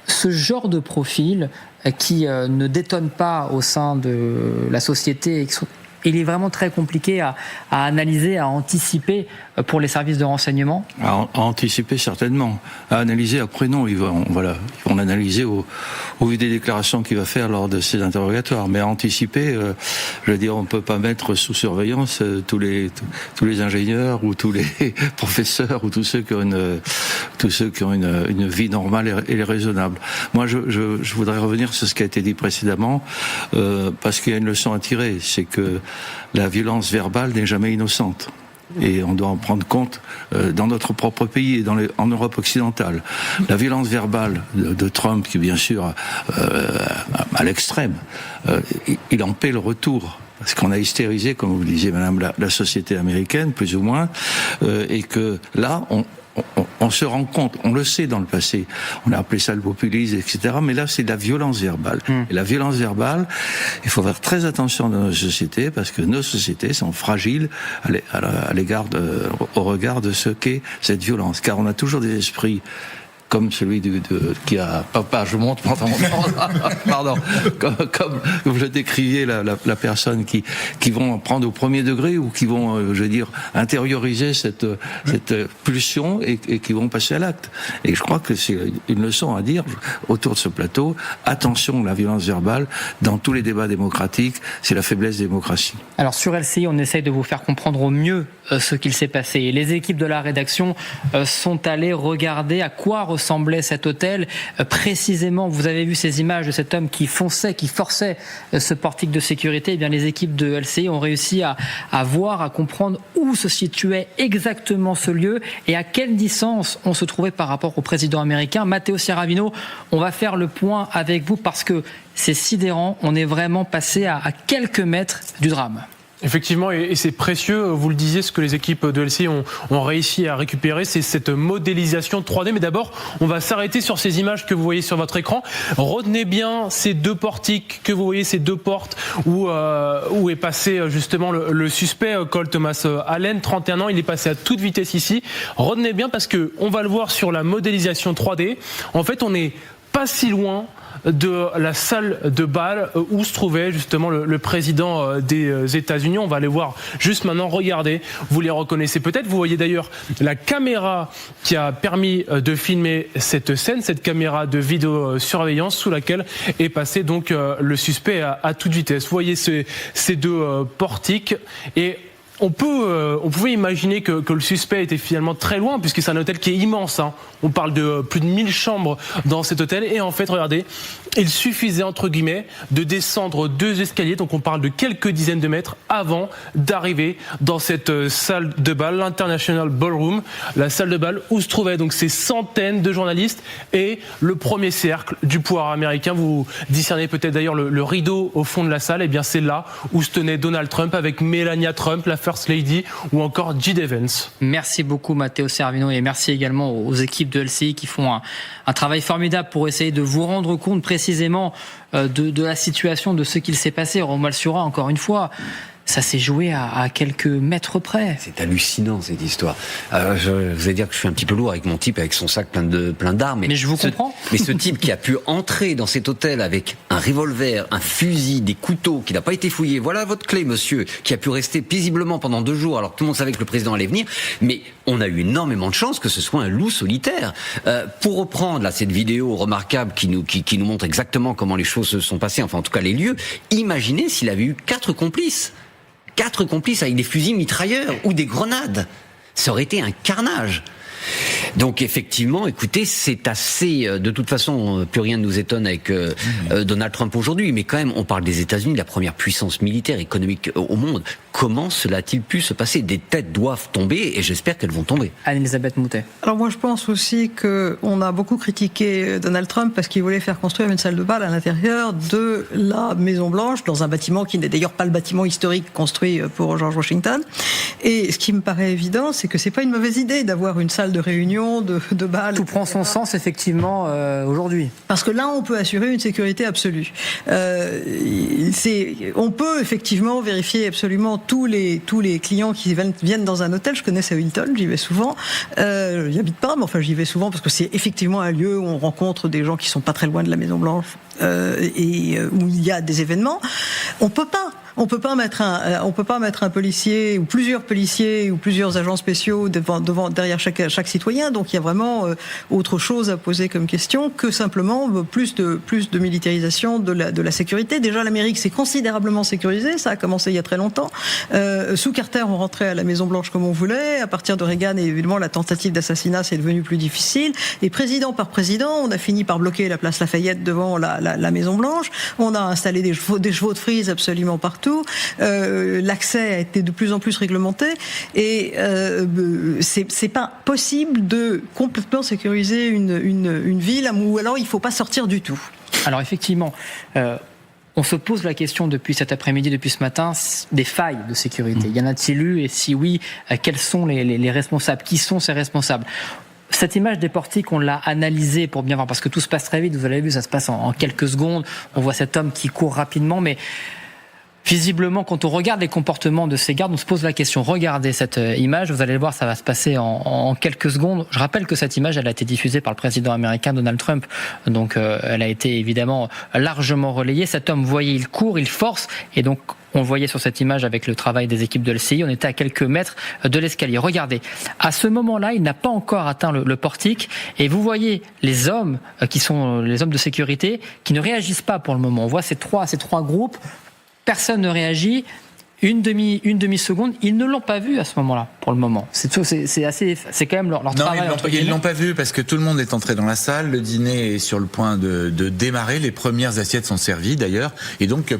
A: Ce genre de profil qui ne détonne pas au sein de la société, il est vraiment très compliqué à analyser, à anticiper pour les services de renseignement.
D: À anticiper certainement. À analyser, après non, ils vont analyser au vu des déclarations qu'il va faire lors de ces interrogatoires. Mais à anticiper, je veux dire, on peut pas mettre sous surveillance tous les ingénieurs ou tous les professeurs ou tous ceux qui ont une vie normale et raisonnable. Moi, je voudrais revenir sur ce qui a été dit précédemment, parce qu'il y a une leçon à tirer, c'est que la violence verbale n'est jamais innocente. Et on doit en prendre compte dans notre propre pays et en Europe occidentale. La violence verbale de Trump, qui bien sûr à l'extrême, il en paie le retour. Parce qu'on a hystérisé, comme vous le disiez, madame, la société américaine, plus ou moins, et que là, on se rend compte, on le sait dans le passé, on a appelé ça le populisme, etc. Mais là, c'est de la violence verbale. Et la violence verbale, il faut faire très attention dans nos sociétés, parce que nos sociétés sont fragiles au regard de ce qu'est cette violence. Car on a toujours des esprits comme celui qui a papa, je monte pardon, comme vous le décriviez, la personne qui vont prendre au premier degré ou qui vont, je veux dire, intérioriser cette pulsion et qui vont passer à l'acte. Et je crois que c'est une leçon à dire autour de ce plateau. Attention à la violence verbale dans tous les débats démocratiques, c'est la faiblesse des démocraties.
A: Alors sur LCI, on essaye de vous faire comprendre au mieux ce qu'il s'est passé. Et les équipes de la rédaction sont allées regarder à quoi ressemblait cet hôtel. Précisément, vous avez vu ces images de cet homme qui forçait ce portique de sécurité. Eh bien, les équipes de LCI ont réussi à voir, à comprendre où se situait exactement ce lieu et à quelle distance on se trouvait par rapport au président américain. Matteo Ciaravino, on va faire le point avec vous parce que c'est sidérant. On est vraiment passé à quelques mètres du drame.
J: Effectivement, et c'est précieux, vous le disiez, ce que les équipes de LCI ont réussi à récupérer, c'est cette modélisation 3D. Mais d'abord, on va s'arrêter sur ces images que vous voyez sur votre écran. Retenez bien ces deux portiques que vous voyez, ces deux portes où est passé justement le suspect, Cole Thomas Allen, 31 ans. Il est passé à toute vitesse ici. Retenez bien parce que on va le voir sur la modélisation 3D. En fait, on n'est pas pas si loin de la salle de bal où se trouvait justement le président des États-Unis. On va aller voir juste maintenant, regardez, vous les reconnaissez peut-être. Vous voyez d'ailleurs la caméra qui a permis de filmer cette scène, cette caméra de vidéosurveillance sous laquelle est passé donc le suspect à toute vitesse. Vous voyez ces deux portiques et on pouvait imaginer que le suspect était finalement très loin puisque c'est un hôtel qui est immense. On parle de plus de 1000 chambres dans cet hôtel et en fait, regardez, il suffisait entre guillemets de descendre 2 escaliers, donc on parle de quelques dizaines de mètres avant d'arriver dans cette salle de bal, l'International Ballroom, la salle de bal où se trouvaient donc ces centaines de journalistes et le premier cercle du pouvoir américain. Vous discernez peut-être d'ailleurs le rideau au fond de la salle, et bien c'est là où se tenait Donald Trump avec Melania Trump, la First Lady, ou encore J.D. Vance.
A: Merci beaucoup Matteo Servino et merci également aux équipes de LCI qui font un travail formidable pour essayer de vous rendre compte précisément de la situation, de ce qu'il s'est passé. Romuald Sura, encore une fois, ça s'est joué à quelques mètres près.
F: C'est hallucinant cette histoire. Je vais dire que je suis un petit peu lourd avec mon type, avec son sac plein d'armes.
A: Mais je vous comprends.
F: Mais ce type qui a pu entrer dans cet hôtel avec un revolver, un fusil, des couteaux, qui n'a pas été fouillé. Voilà votre clé, monsieur, qui a pu rester paisiblement pendant 2 jours, alors que tout le monde savait que le président allait venir. Mais on a eu énormément de chance que ce soit un loup solitaire. Pour reprendre là cette vidéo remarquable qui nous montre exactement comment les choses se sont passées, enfin en tout cas les lieux. Imaginez s'il avait eu 4 complices. 4 complices avec des fusils mitrailleurs ou des grenades. Ça aurait été un carnage. Donc effectivement, écoutez, c'est assez... De toute façon, plus rien ne nous étonne avec Donald Trump aujourd'hui, mais quand même, on parle des États-Unis, de la première puissance militaire, économique au monde. Comment cela a-t-il pu se passer ? Des têtes doivent tomber, et j'espère qu'elles vont tomber.
A: Anne-Elisabeth Moutet.
I: Alors moi, je pense aussi qu'on a beaucoup critiqué Donald Trump parce qu'il voulait faire construire une salle de bal à l'intérieur de la Maison-Blanche, dans un bâtiment qui n'est d'ailleurs pas le bâtiment historique construit pour George Washington. Et ce qui me paraît évident, c'est que c'est pas une mauvaise idée d'avoir une salle de réunion, de bal.
A: Tout prend son sens, effectivement, aujourd'hui.
I: Parce que là, on peut assurer une sécurité absolue. On peut effectivement vérifier absolument tous les clients qui viennent dans un hôtel. Je connais ça à Hilton, j'y vais souvent. J'y habite pas, mais enfin j'y vais souvent parce que c'est effectivement un lieu où on rencontre des gens qui sont pas très loin de la Maison Blanche et où il y a des événements. On peut pas mettre un policier ou plusieurs policiers ou plusieurs agents spéciaux derrière chaque citoyen. Donc il y a vraiment autre chose à poser comme question que simplement plus de militarisation de la sécurité. Déjà l'Amérique s'est considérablement sécurisée, ça a commencé il y a très longtemps. Sous Carter, on rentrait à la Maison Blanche comme on voulait. À partir de Reagan, évidemment, la tentative d'assassinat c'est devenu plus difficile. Et président par président, on a fini par bloquer la place Lafayette devant la Maison Blanche. On a installé des chevaux de frise absolument partout. L'accès a été de plus en plus réglementé et c'est pas possible de complètement sécuriser une ville où alors il faut pas sortir du tout.
A: Alors effectivement, on se pose la question depuis cet après-midi, depuis ce matin, des failles de sécurité. Y en a-t-il eu et si oui, quels sont les responsables ? Qui sont ces responsables ? Cette image des portiques, on l'a analysée pour bien voir, parce que tout se passe très vite, vous avez vu, ça se passe en quelques secondes, on voit cet homme qui court rapidement, mais visiblement, quand on regarde les comportements de ces gardes, on se pose la question. Regardez cette image, vous allez le voir, ça va se passer en quelques secondes. Je rappelle que cette image, elle a été diffusée par le président américain Donald Trump, donc elle a été évidemment largement relayée. Cet homme, vous voyez, il court, il force, et donc on le voyait sur cette image avec le travail des équipes de LCI, on était à quelques mètres de l'escalier. Regardez, à ce moment-là, il n'a pas encore atteint le portique, et vous voyez les hommes qui sont les hommes de sécurité qui ne réagissent pas pour le moment. On voit ces trois groupes. Personne ne réagit. Une demi-seconde, ils ne l'ont pas vu à ce moment-là, pour le moment. C'est quand même leur travail.
B: Ils l'ont pas vu parce que tout le monde est entré dans la salle, le dîner est sur le point de démarrer, les premières assiettes sont servies d'ailleurs, et donc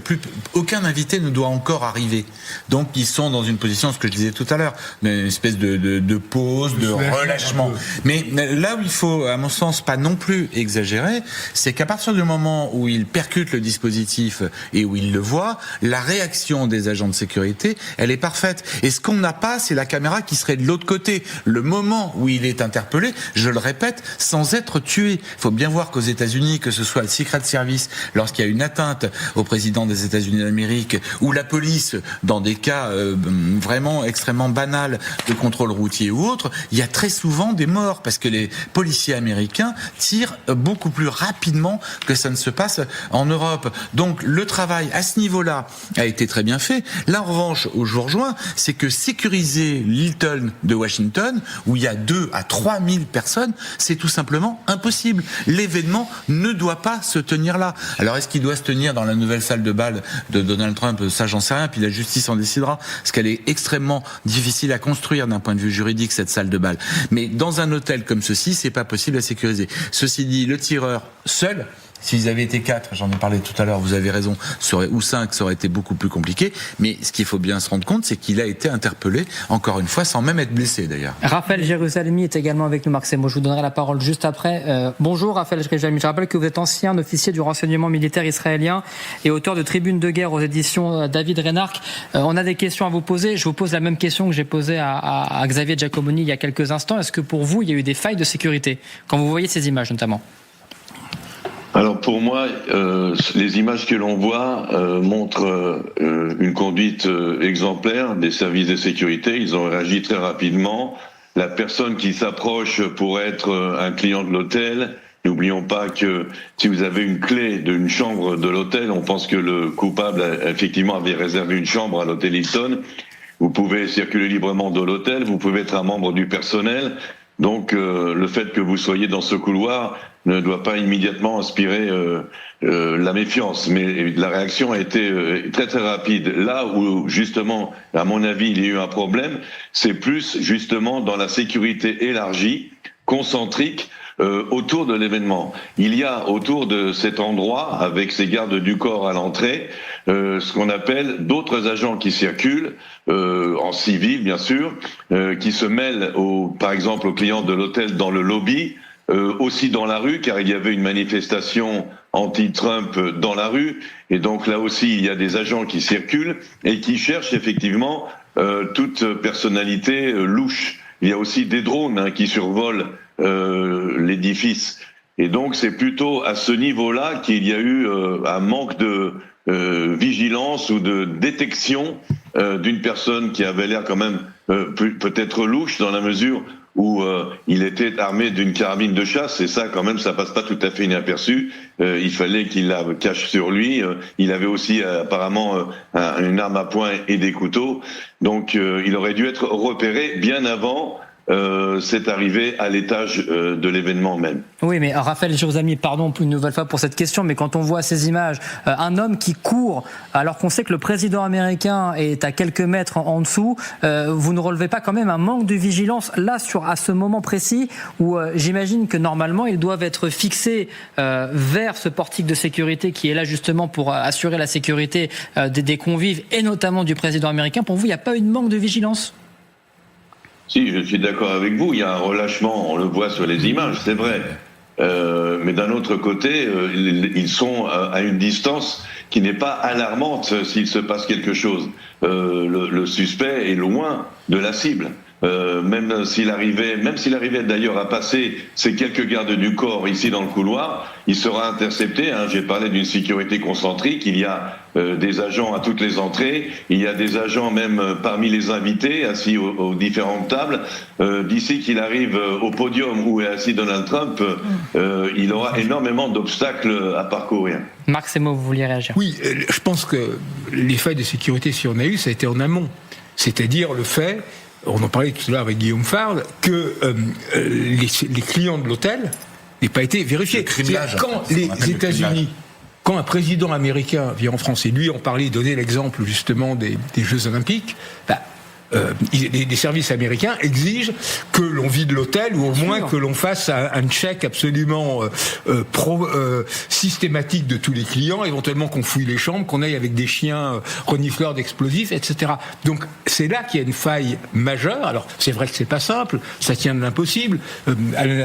B: aucun invité ne doit encore arriver. Donc ils sont dans une position, ce que je disais tout à l'heure, une espèce de pause, de relâchement. Mais là où il faut, à mon sens, pas non plus exagérer, c'est qu'à partir du moment où ils percutent le dispositif et où ils le voient, la réaction des agents de sécurité sécurité, elle est parfaite. Et ce qu'on n'a pas, c'est la caméra qui serait de l'autre côté. Le moment où il est interpellé, je le répète, sans être tué. Il faut bien voir qu'aux États-Unis, que ce soit le Secret Service, lorsqu'il y a une atteinte au président des États-Unis d'Amérique, ou la police, dans des cas vraiment extrêmement banals de contrôle routier ou autre, il y a très souvent des morts, parce que les policiers américains tirent beaucoup plus rapidement que ça ne se passe en Europe. Donc le travail à ce niveau-là a été très bien fait. Là, en revanche, au jour joint, c'est que sécuriser l'Hilton de Washington, où il y a 2 à 3 000 personnes, c'est tout simplement impossible. L'événement ne doit pas se tenir là. Alors, est-ce qu'il doit se tenir dans la nouvelle salle de bal de Donald Trump? Ça, j'en sais rien, puis la justice en décidera, parce qu'elle est extrêmement difficile à construire d'un point de vue juridique, cette salle de bal. Mais dans un hôtel comme ceci, c'est pas possible à sécuriser. Ceci dit, le tireur seul, s'ils avaient été 4, j'en ai parlé tout à l'heure, vous avez raison, ou 5, ça aurait été beaucoup plus compliqué. Mais ce qu'il faut bien se rendre compte, c'est qu'il a été interpellé, encore une fois, sans même être blessé d'ailleurs.
A: Raphaël Jérusalemi est également avec nous, Marc Semo. Je vous donnerai la parole juste après. Bonjour Raphaël Jérusalemi. Je rappelle que vous êtes ancien officier du renseignement militaire israélien et auteur de Tribune de guerre aux éditions David Reinhardt. On a des questions à vous poser. Je vous pose la même question que j'ai posée à Xavier Giacomoni il y a quelques instants. Est-ce que pour vous, il y a eu des failles de sécurité quand vous voyez ces images notamment?
K: Alors pour moi, les images que l'on voit montrent une conduite exemplaire des services de sécurité. Ils ont réagi très rapidement. La personne qui s'approche pour être un client de l'hôtel, n'oublions pas que si vous avez une clé d'une chambre de l'hôtel, on pense que le coupable effectivement avait réservé une chambre à l'hôtel Hilton. Vous pouvez circuler librement de l'hôtel, vous pouvez être un membre du personnel. Donc le fait que vous soyez dans ce couloir ne doit pas immédiatement inspirer la méfiance, mais la réaction a été très très rapide. Là où justement, à mon avis, il y a eu un problème, c'est plus justement dans la sécurité élargie, concentrique, autour de l'événement. Il y a autour de cet endroit, avec ces gardes du corps à l'entrée, ce qu'on appelle d'autres agents qui circulent, en civil bien sûr, qui se mêlent par exemple aux clients de l'hôtel dans le lobby, aussi dans la rue, car il y avait une manifestation anti-Trump dans la rue, et donc là aussi il y a des agents qui circulent et qui cherchent effectivement toute personnalité louche. Il y a aussi des drones qui survolent l'édifice, et donc c'est plutôt à ce niveau-là qu'il y a eu un manque de vigilance ou de détection d'une personne qui avait l'air quand même peut-être louche, dans la mesure où il était armé d'une carabine de chasse, et ça quand même ça passe pas tout à fait inaperçu. Il fallait qu'il la cache sur lui. Il avait aussi apparemment une arme à poing et des couteaux, donc il aurait dû être repéré bien avant c'est arrivé à l'étage de l'événement même.
A: Oui, mais Raphaël Jérusalemi, pardon une nouvelle fois pour cette question, mais quand on voit ces images, un homme qui court alors qu'on sait que le président américain est à quelques mètres en dessous, vous ne relevez pas quand même un manque de vigilance là à ce moment précis où j'imagine que normalement ils doivent être fixés vers ce portique de sécurité qui est là justement pour assurer la sécurité des convives et notamment du président américain. Pour vous, il n'y a pas eu de manque de vigilance ?
K: Si, je suis d'accord avec vous, il y a un relâchement, on le voit sur les images, c'est vrai. Mais d'un autre côté, ils sont à une distance qui n'est pas alarmante s'il se passe quelque chose. Le suspect est loin de la cible. Même s'il arrivait d'ailleurs à passer ces quelques gardes du corps ici dans le couloir, il sera intercepté. J'ai parlé d'une sécurité concentrique. Il y a des agents à toutes les entrées. Il y a des agents même parmi les invités assis aux différentes tables. D'ici qu'il arrive au podium où est assis Donald Trump, il aura énormément d'obstacles à parcourir.
A: Marc Semo, vous vouliez réagir ?
E: Oui, je pense que les failles de sécurité, si on a eu, ça a été en amont. C'est-à-dire le fait, on en parlait tout à l'heure avec Guillaume Farl, que les clients de l'hôtel n'aient pas été vérifiés. Quand les États-Unis, quand un président américain vient en France, et lui on parlait, il donnait l'exemple justement des Jeux Olympiques, les services américains exigent que l'on vide l'hôtel ou au moins que l'on fasse un check absolument systématique de tous les clients, éventuellement qu'on fouille les chambres, qu'on aille avec des chiens renifleurs d'explosifs, etc. Donc c'est là qu'il y a une faille majeure. Alors c'est vrai que c'est pas simple, ça tient de l'impossible.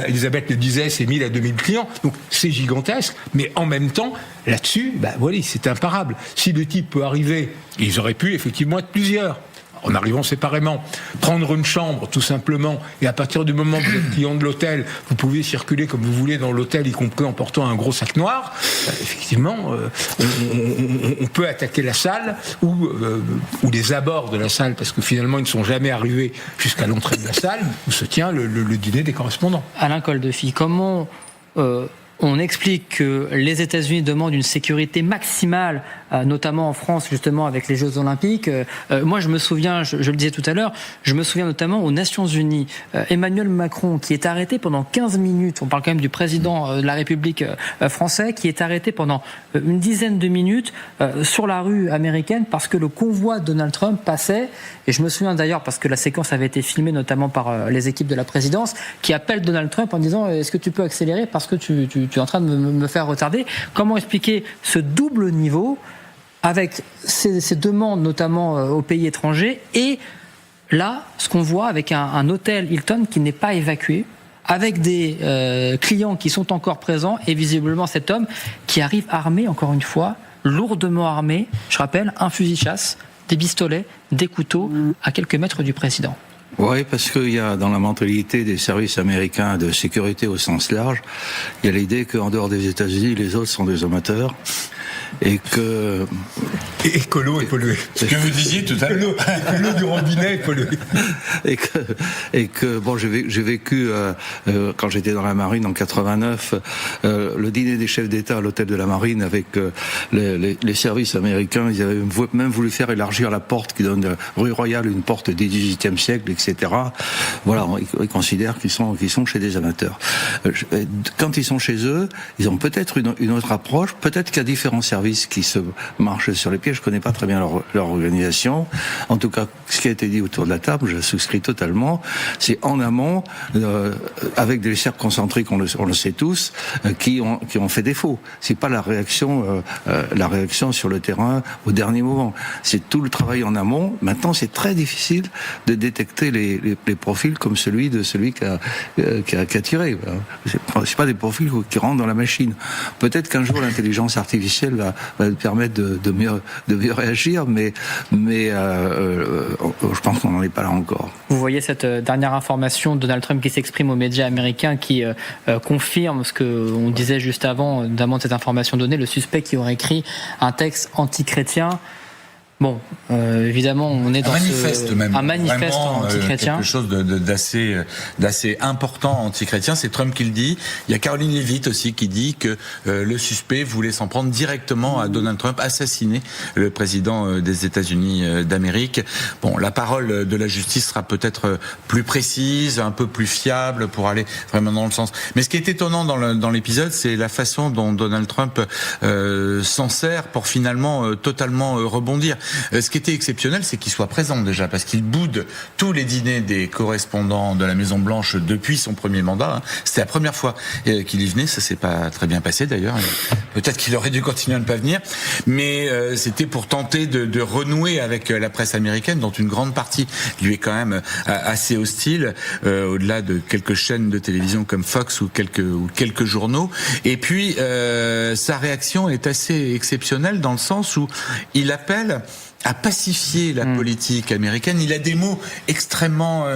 E: Elisabeth le disait, c'est 1000 à 2000 clients, donc c'est gigantesque. Mais en même temps, là-dessus, voilà, c'est imparable. Si le type peut arriver, ils auraient pu effectivement être plusieurs. En arrivant séparément, prendre une chambre tout simplement, et à partir du moment où vous êtes client de l'hôtel, vous pouvez circuler comme vous voulez dans l'hôtel, y compris en portant un gros sac noir. Effectivement, on peut attaquer la salle ou les abords de la salle, parce que finalement ils ne sont jamais arrivés jusqu'à l'entrée de la salle où se tient le dîner des correspondants.
A: Alain Coldefille, comment on explique que les États-Unis demandent une sécurité maximale, notamment en France, justement, avec les Jeux Olympiques. Moi, je me souviens, je le disais tout à l'heure, je me souviens notamment aux Nations Unies, Emmanuel Macron, qui est arrêté pendant 15 minutes, on parle quand même du président de la République français, qui est arrêté pendant une dizaine de minutes sur la rue américaine parce que le convoi de Donald Trump passait. Et je me souviens d'ailleurs, parce que la séquence avait été filmée notamment par les équipes de la présidence, qui appellent Donald Trump en disant « Est-ce que tu peux accélérer parce que tu es en train de me faire retarder ?» Comment expliquer ce double niveau avec ces demandes notamment aux pays étrangers et là, ce qu'on voit avec un hôtel Hilton qui n'est pas évacué, avec des clients qui sont encore présents et visiblement cet homme qui arrive armé, encore une fois, lourdement armé, je rappelle, un fusil de chasse, des pistolets, des couteaux à quelques mètres du président.
D: Oui, parce qu'il y a dans la mentalité des services américains de sécurité au sens large, il y a l'idée qu'en dehors des États-Unis, les autres sont des amateurs. Et que...
E: Écolo et pollué.
B: Ce que vous disiez tout à l'heure.
E: L'eau du robinet est polluée.
D: Et que bon, j'ai vécu, quand j'étais dans la marine en 89, le dîner des chefs d'État à l'hôtel de la marine avec les services américains. Ils avaient même voulu faire élargir la porte qui donne de rue Royale, une porte du XVIIIe siècle, etc. Voilà, ils considèrent qu'ils sont chez des amateurs. Quand ils sont chez eux, ils ont peut-être une autre approche, peut-être qu'il y a différents services qui se marchent sur les pieds. Je connais pas très bien leur organisation. En tout cas, ce qui a été dit autour de la table, je souscris totalement. C'est en amont, avec des cercles concentriques, on le sait tous, qui ont fait défaut. C'est pas la réaction sur le terrain au dernier moment. C'est tout le travail en amont. Maintenant, c'est très difficile de détecter les profils comme celui qui a tiré. C'est pas des profils qui rentrent dans la machine. Peut-être qu'un jour l'intelligence artificielle va permettre de mieux réagir, mais je pense qu'on n'en est pas là encore.
A: Vous voyez cette dernière information, Donald Trump qui s'exprime aux médias américains, qui confirme ce qu'on disait juste avant, notamment de cette information donnée, le suspect qui aurait écrit un texte antichrétien. Bon, évidemment, on est dans un manifeste antichrétien.
B: Quelque chose d'assez important antichrétien. C'est Trump qui le dit. Il y a Caroline Leavitt aussi qui dit que le suspect voulait s'en prendre directement à Donald Trump, assassiner le président des États-Unis d'Amérique. Bon, la parole de la justice sera peut-être plus précise, un peu plus fiable pour aller vraiment dans le sens. Mais ce qui est étonnant dans l'épisode, c'est la façon dont Donald Trump s'en sert pour finalement totalement rebondir. Ce qui était exceptionnel, c'est qu'il soit présent déjà, parce qu'il boude tous les dîners des correspondants de la Maison-Blanche depuis son premier mandat. C'était la première fois qu'il y venait, ça s'est pas très bien passé d'ailleurs. Peut-être qu'il aurait dû continuer à ne pas venir, mais c'était pour tenter de renouer avec la presse américaine, dont une grande partie lui est quand même assez hostile, au-delà de quelques chaînes de télévision comme Fox ou quelques journaux. Et puis sa réaction est assez exceptionnelle dans le sens où il appelle à pacifier la politique américaine. Il a des mots extrêmement,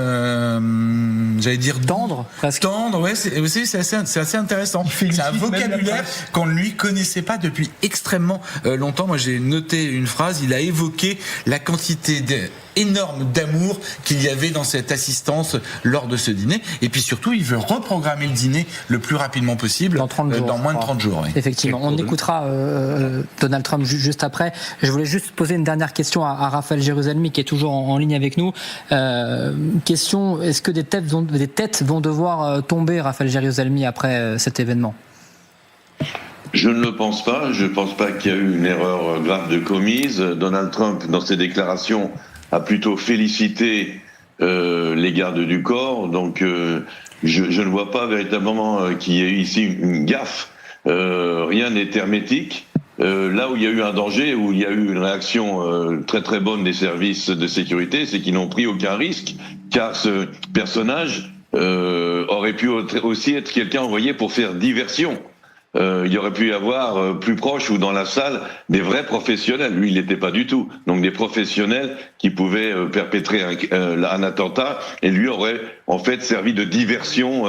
B: j'allais dire
A: tendre, presque.
B: Tendre, ouais, c'est assez intéressant. C'est un vocabulaire qu'on ne lui connaissait pas depuis extrêmement longtemps. Moi, j'ai noté une phrase. Il a évoqué la quantité énorme d'amour qu'il y avait dans cette assistance lors de ce dîner. Et puis surtout, il veut reprogrammer le dîner le plus rapidement possible, dans moins de 30 jours. Oui.
A: Effectivement. On écoutera Donald Trump juste après. Je voulais juste poser une dernière question à Raphaël Jérusalemi, qui est toujours en ligne avec nous. Question, est-ce que des têtes vont devoir tomber, Raphaël Jérusalemi, après cet événement ?
K: Je ne le pense pas. Je ne pense pas qu'il y a eu une erreur grave de commise. Donald Trump, dans ses déclarations, a plutôt félicité les gardes du corps. Donc je ne vois pas véritablement qu'il y ait eu ici une gaffe. Rien n'est hermétique. Là où il y a eu un danger, où il y a eu une réaction très très bonne des services de sécurité, c'est qu'ils n'ont pris aucun risque, car ce personnage aurait pu aussi être quelqu'un envoyé pour faire diversion. Il y aurait pu y avoir plus proche ou dans la salle des vrais professionnels. Lui, il n'était pas du tout. Donc des professionnels qui pouvaient perpétrer un attentat, et lui aurait en fait servi de diversion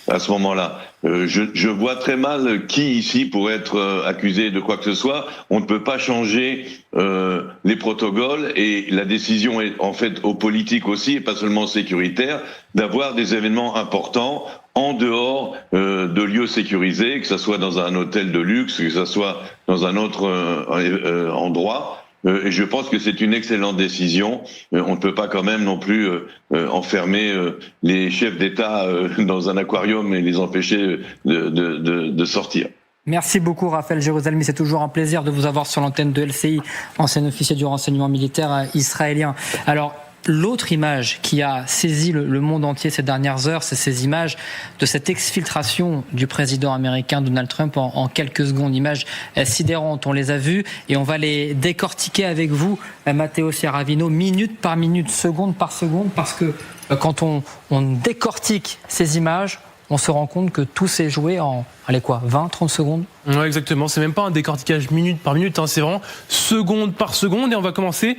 K: à ce moment-là. Je vois très mal qui ici pourrait être accusé de quoi que ce soit. On ne peut pas changer les protocoles, et la décision est en fait aux politiques aussi, et pas seulement sécuritaires, d'avoir des événements importants en dehors de lieux sécurisés, que ce soit dans un hôtel de luxe, que ce soit dans un autre endroit. Et je pense que c'est une excellente décision. On ne peut pas quand même non plus enfermer les chefs d'État dans un aquarium et les empêcher de sortir.
A: Merci beaucoup Raphaël Jérusalemi, c'est toujours un plaisir de vous avoir sur l'antenne de LCI, ancien officier du renseignement militaire israélien. Alors, l'autre image qui a saisi le monde entier ces dernières heures, c'est ces images de cette exfiltration du président américain Donald Trump en quelques secondes. Images sidérantes, on les a vues et on va les décortiquer avec vous, Matteo Ciaravino, minute par minute, seconde par seconde, parce que quand on décortique ces images, on se rend compte que tout s'est joué en 20, 30 secondes.
J: Ouais, exactement, c'est même pas un décortiquage minute par minute, c'est vraiment seconde par seconde. Et on va commencer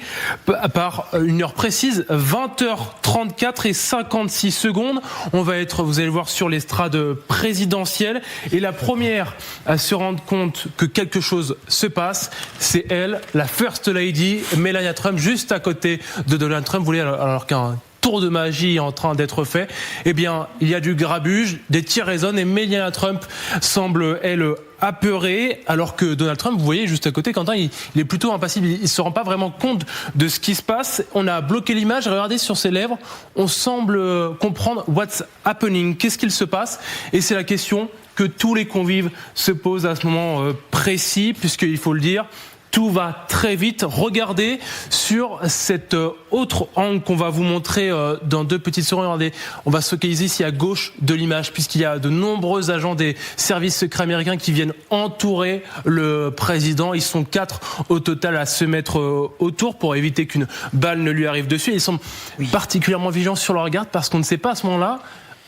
J: par une heure précise, 20h34 et 56 secondes. On va être, vous allez le voir, sur l'estrade présidentielle. Et la première à se rendre compte que quelque chose se passe, c'est elle, la First Lady, Melania Trump, juste à côté de Donald Trump. Vous voulez, alors qu'un tour de magie est en train d'être fait, eh bien, il y a du grabuge, des tirs résonnent et Melania Trump semble, elle, apeurée, alors que Donald Trump, vous voyez, juste à côté, Quentin, il est plutôt impassible, il se rend pas vraiment compte de ce qui se passe. On a bloqué l'image, regardez sur ses lèvres, on semble comprendre what's happening, qu'est-ce qu'il se passe, et c'est la question que tous les convives se posent à ce moment précis, puisqu'il faut le dire, tout va très vite. Regardez sur cet autre angle qu'on va vous montrer dans 2 petites secondes. Regardez, on va se focaliser ici à gauche de l'image, puisqu'il y a de nombreux agents des services secrets américains qui viennent entourer le président. Ils sont 4 au total à se mettre autour pour éviter qu'une balle ne lui arrive dessus. Ils sont particulièrement vigilants sur leur garde parce qu'on ne sait pas à ce moment-là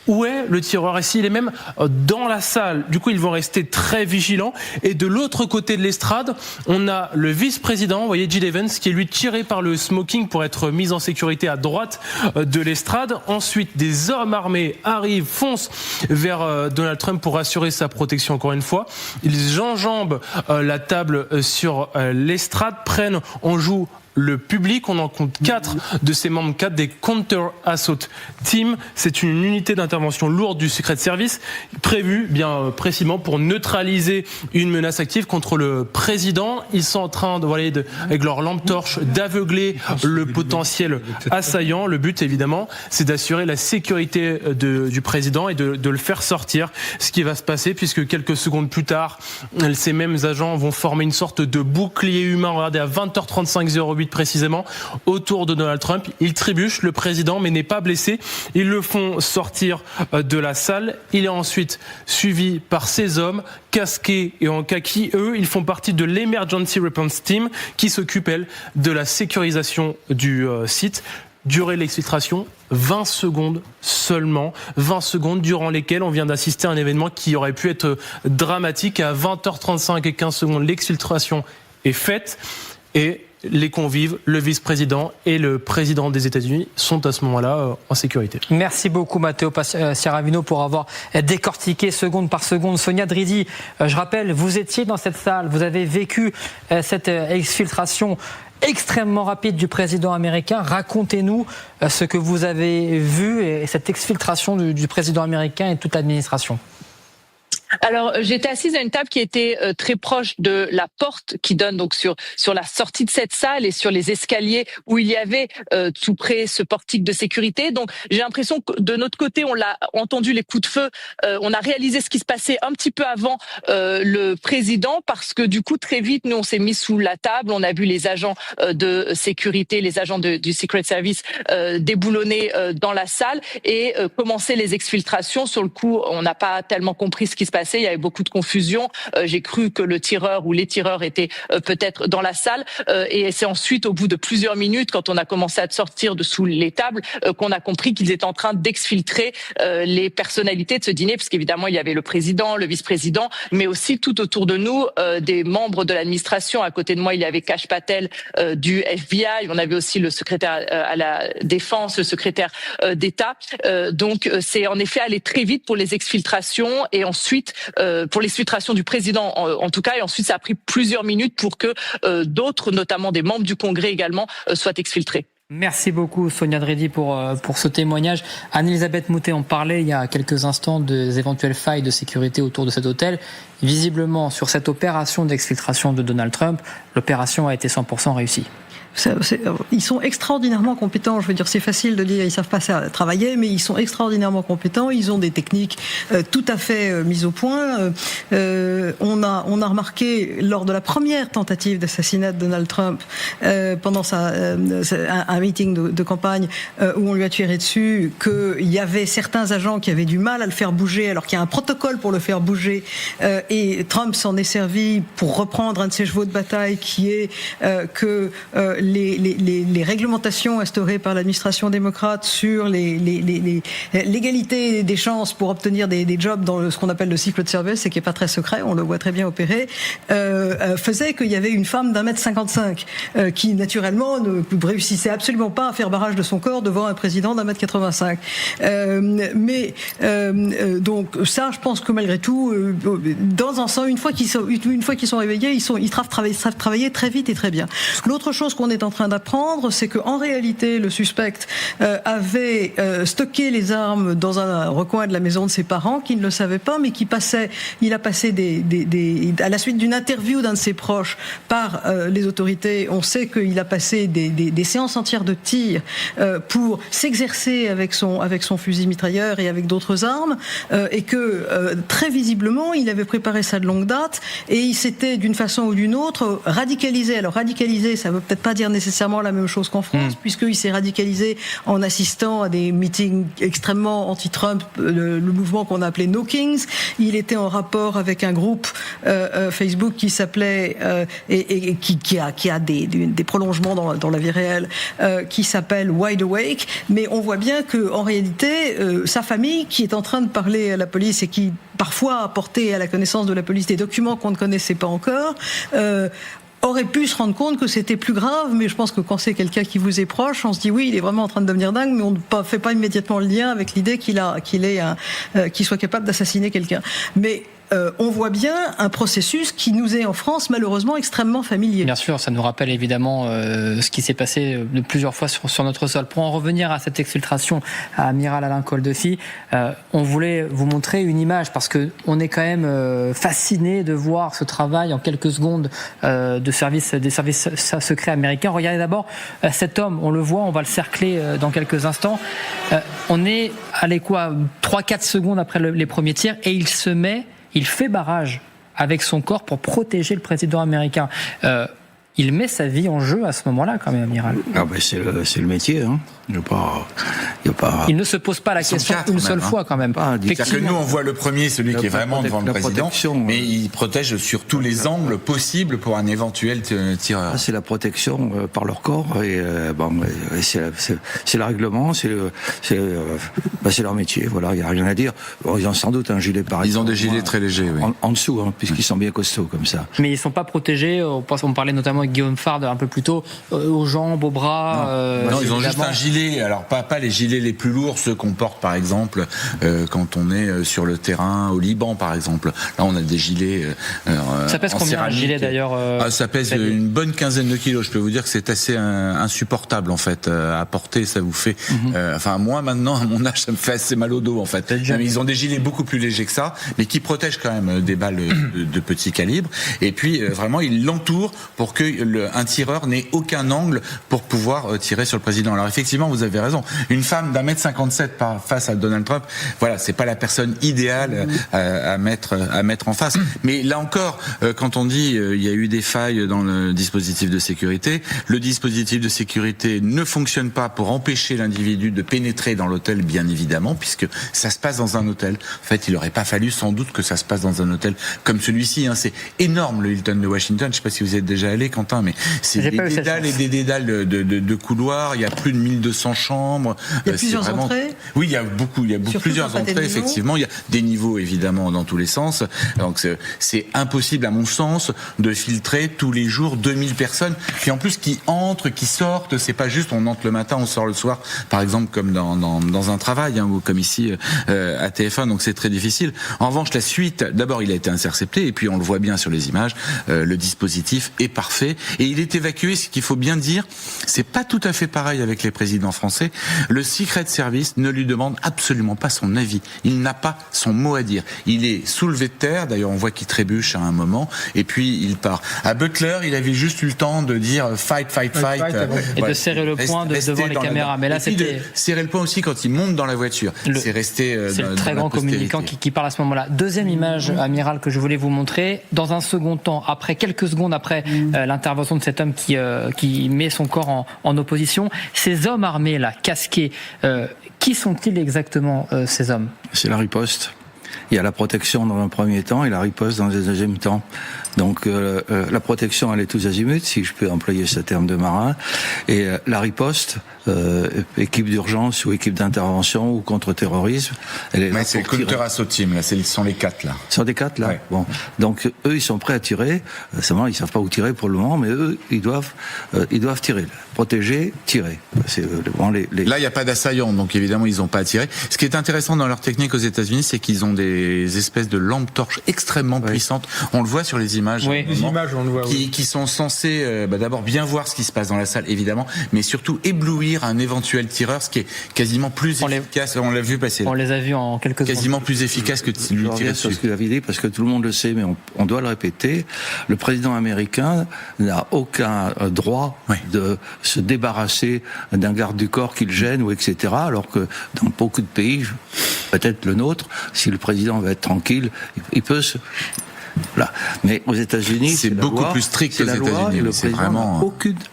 J: où est le tireur. Ici, il est même dans la salle. Du coup, ils vont rester très vigilants. Et de l'autre côté de l'estrade, on a le vice-président, vous voyez, Jill Evans, qui est lui tiré par le smoking pour être mis en sécurité à droite de l'estrade. Ensuite, des hommes armés arrivent, foncent vers Donald Trump pour assurer sa protection encore une fois. Ils enjambent la table sur l'estrade, prennent en joue le public. On en compte 4 de ces membres, 4 des Counter Assault Team. C'est une unité d'intervention lourde du Secret Service prévue bien précisément pour neutraliser une menace active contre le président. Ils sont en train de, avec leur lampe torche, d'aveugler le potentiel assaillant. Le but, évidemment, c'est d'assurer la sécurité du président et de le faire sortir. Ce qui va se passer, puisque quelques secondes plus tard, ces mêmes agents vont former une sorte de bouclier humain. Regardez, à 20h35-08 précisément, autour de Donald Trump. Il trébuche, le président, mais n'est pas blessé. Ils le font sortir de la salle. Il est ensuite suivi par ces hommes casqués et en kaki. Eux, ils font partie de l'Emergency Response Team qui s'occupe, elle, de la sécurisation du site. Durée de l'exfiltration, 20 secondes seulement, 20 secondes durant lesquelles on vient d'assister à un événement qui aurait pu être dramatique. À 20h35 et 15 secondes, l'exfiltration est faite et les convives, le vice-président et le président des États-Unis sont à ce moment-là en sécurité.
A: Merci beaucoup Matteo Ciaravino pour avoir décortiqué seconde par seconde. Sonia Dridi, je rappelle, vous étiez dans cette salle, vous avez vécu cette exfiltration extrêmement rapide du président américain. Racontez-nous ce que vous avez vu et cette exfiltration du président américain et toute l'administration.
C: Alors, j'étais assise à une table qui était très proche de la porte qui donne donc sur la sortie de cette salle et sur les escaliers où il y avait tout près ce portique de sécurité. Donc, j'ai l'impression que de notre côté, on l'a entendu les coups de feu, on a réalisé ce qui se passait un petit peu avant le président, parce que du coup, très vite, nous, on s'est mis sous la table, on a vu les agents de sécurité, les agents du Secret Service déboulonner dans la salle et commencer les exfiltrations. Sur le coup, on n'a pas tellement compris ce qui se passait, il y avait beaucoup de confusion. J'ai cru que le tireur ou les tireurs étaient peut-être dans la salle, et c'est ensuite, au bout de plusieurs minutes, quand on a commencé à sortir de sous les tables, qu'on a compris qu'ils étaient en train d'exfiltrer les personnalités de ce dîner, parce qu'évidemment, il y avait le président, le vice-président, mais aussi tout autour de nous, des membres de l'administration. À côté de moi, il y avait Kash Patel du FBI, on avait aussi le secrétaire à la Défense, le secrétaire d'État. Donc, c'est en effet allé très vite pour les exfiltrations, et ensuite, pour l'exfiltration du président en tout cas, et ensuite ça a pris plusieurs minutes pour que d'autres, notamment des membres du Congrès également, soient exfiltrés.
A: Merci beaucoup Sonia Dredi pour ce témoignage. Anne-Elisabeth Moutet, on parlait il y a quelques instants des éventuelles failles de sécurité autour de cet hôtel. Visiblement, sur cette opération d'exfiltration de Donald Trump, l'opération a été 100% réussie.
I: Ils sont extraordinairement compétents. Je veux dire, c'est facile de dire ils savent pas travailler, mais ils sont extraordinairement compétents. Ils ont des techniques tout à fait mises au point. On a remarqué lors de la première tentative d'assassinat de Donald Trump, pendant un meeting de campagne où on lui a tiré dessus, qu'il y avait certains agents qui avaient du mal à le faire bouger, alors qu'il y a un protocole pour le faire bouger. Et Trump s'en est servi pour reprendre un de ses chevaux de bataille, qui est que les réglementations instaurées par l'administration démocrate sur l'égalité des chances pour obtenir des jobs dans ce qu'on appelle le Secret Service, et qui n'est pas très secret, on le voit très bien opérer, faisait qu'il y avait une femme d'1m55 qui naturellement ne réussissait absolument pas à faire barrage de son corps devant un président d'1m85. Donc ça, je pense que malgré tout, dans un sens, une fois qu'ils sont réveillés, ils savent travailler très vite et très bien. L'autre chose qu'on est en train d'apprendre, c'est qu'en réalité, le suspect avait stocké les armes dans un recoin de la maison de ses parents, qui ne le savaient pas, mais il a passé à la suite d'une interview d'un de ses proches par les autorités, on sait qu'il a passé des séances entières de tir pour s'exercer avec son fusil mitrailleur et avec d'autres armes, et que très visiblement, il avait préparé ça de longue date, et il s'était d'une façon ou d'une autre radicalisé. Alors radicalisé, ça veut peut-être pas dire nécessairement la même chose qu'en France, puisqu'il s'est radicalisé en assistant à des meetings extrêmement anti-Trump, le mouvement qu'on a appelé No Kings. Il était en rapport avec un groupe Facebook qui s'appelait et qui a des prolongements dans la vie réelle, qui s'appelle Wide Awake. Mais on voit bien que en réalité, sa famille, qui est en train de parler à la police et qui parfois a porté à la connaissance de la police des documents qu'on ne connaissait pas encore, aurait pu se rendre compte que c'était plus grave. Mais je pense que quand c'est quelqu'un qui vous est proche, on se dit oui, il est vraiment en train de devenir dingue, mais on ne fait pas immédiatement le lien avec l'idée qu'il soit capable d'assassiner quelqu'un. Mais on voit bien un processus qui nous est en France malheureusement extrêmement familier.
A: Bien sûr, ça nous rappelle évidemment ce qui s'est passé de plusieurs fois sur notre sol. Pour en revenir à cette exfiltration à Amiral Alain Coldefy, on voulait vous montrer une image parce que on est quand même fasciné de voir ce travail en quelques secondes des services secrets américains. Regardez d'abord cet homme, on le voit, on va le cercler dans quelques instants. On est allez 3-4 secondes après les premiers tirs et il fait barrage avec son corps pour protéger le président américain. Il met sa vie en jeu à ce moment-là, quand même, amiral.
D: Ah ben c'est le métier, hein.
A: Il ne se pose pas la question une seule fois, quand même.
B: C'est-à-dire que nous, on voit le premier, celui qui est vraiment devant le président, mais il protège sur tous les angles possibles pour un éventuel tireur.
D: C'est la protection par leur corps, et c'est le règlement, c'est leur métier, voilà, il n'y a rien à dire. Bon, ils ont sans doute un gilet pareil.
B: Ils ont des gilets très légers, oui.
D: En dessous, hein, puisqu'ils sont bien costauds, comme ça.
A: Mais ils ne sont pas protégés, on parlait notamment Guillaume Fard un peu plus tôt, aux jambes, aux bras.
B: Non, ils ont juste un gilet. Alors pas les gilets les plus lourds, ceux qu'on porte par exemple quand on est sur le terrain au Liban par exemple. Là, on a des gilets.
A: Ça pèse combien un gilet d'ailleurs
B: ça pèse une bonne quinzaine de kilos. Je peux vous dire que c'est assez insupportable en fait à porter. Ça vous fait. Enfin moi maintenant à mon âge, ça me fait assez mal au dos en fait. Ils ont des gilets beaucoup plus légers que ça, mais qui protègent quand même des balles de petit calibre. Et puis vraiment ils l'entourent pour que un tireur n'ait aucun angle pour pouvoir tirer sur le président. Alors effectivement, vous avez raison. Une femme d'1m57 face à Donald Trump, voilà, c'est pas la personne idéale à mettre en face. Mais là encore, quand on dit il y a eu des failles dans le dispositif de sécurité, le dispositif de sécurité ne fonctionne pas pour empêcher l'individu de pénétrer dans l'hôtel, bien évidemment, puisque ça se passe dans un hôtel. En fait, il n'aurait pas fallu sans doute que ça se passe dans un hôtel comme celui-ci. C'est énorme le Hilton de Washington. Je ne sais pas si vous êtes déjà allé, Quentin, mais c'est des dédales et des dédales de couloirs. Il y a plus de 1200 chambres.
I: Il y a plusieurs entrées.
B: Oui, il y a plusieurs entrées, effectivement. Il y a des niveaux, évidemment, dans tous les sens. Donc, c'est impossible, à mon sens, de filtrer tous les jours 2000 personnes. Puis en plus, qui entrent, qui sortent. C'est pas juste on entre le matin, on sort le soir, par exemple, comme dans un travail, ou comme ici à TF1. Donc, c'est très difficile. En revanche, la suite, d'abord, il a été intercepté, et puis on le voit bien sur les images, le dispositif est parfait, et il est évacué. Ce qu'il faut bien dire, c'est pas tout à fait pareil avec les présidents français. Le Secret Service ne lui demande absolument pas son avis. Il n'a pas son mot à dire. Il est soulevé de terre. D'ailleurs, on voit qu'il trébuche à un moment, et puis il part. À Butler, il avait juste eu le temps de dire fight.
A: Et de serrer le poing devant les caméras. Mais là, c'était
B: serrer le poing aussi quand il monte dans la voiture. C'est resté.
A: C'est le très grand communicant qui parle à ce moment-là. Deuxième image, amiral, que je voulais vous montrer. Dans un second temps, quelques secondes après l'intervention de cet homme qui met son corps en opposition, ces hommes armés là, casqués, qui sont-ils exactement, ces hommes ?
D: C'est la riposte. Il y a la protection dans un premier temps et la riposte dans un deuxième temps. Donc la protection, elle est tous azimuts, si je peux employer ce terme de marin, et la riposte, équipe d'urgence ou équipe d'intervention ou contre-terrorisme, elle est là.
B: C'est le Counter Assault Team, là, ce sont les 4 là.
D: Ce sont les 4 là. Ouais. Bon, donc eux, ils sont prêts à tirer. Seulement, ils savent pas où tirer pour le moment, mais eux, ils doivent tirer, protéger, tirer. C'est vraiment les...
B: Là, il n'y a pas d'assaillants, donc évidemment, ils n'ont pas à tirer. Ce qui est intéressant dans leur technique aux États-Unis, c'est qu'ils ont des espèces de lampes torches extrêmement puissantes. On le voit sur les images.
E: Oui, les images, on le voit.
B: Qui sont censées d'abord bien voir ce qui se passe dans la salle, évidemment, mais surtout éblouir un éventuel tireur, ce qui est quasiment plus efficace. On l'a vu passer.
A: On les a vus en quelques secondes.
B: Quasiment plus efficace que de lui tirer dessus.
D: Ce que vous avez dit, parce que tout le monde le sait, mais on doit le répéter. Le président américain n'a aucun droit de se débarrasser d'un garde du corps qui le gêne ou etc. Alors que dans beaucoup de pays, peut-être le nôtre, si le président veut être tranquille, il peut se... Là. Mais aux États-Unis,
B: c'est beaucoup plus strict aux États-Unis.
D: C'est vraiment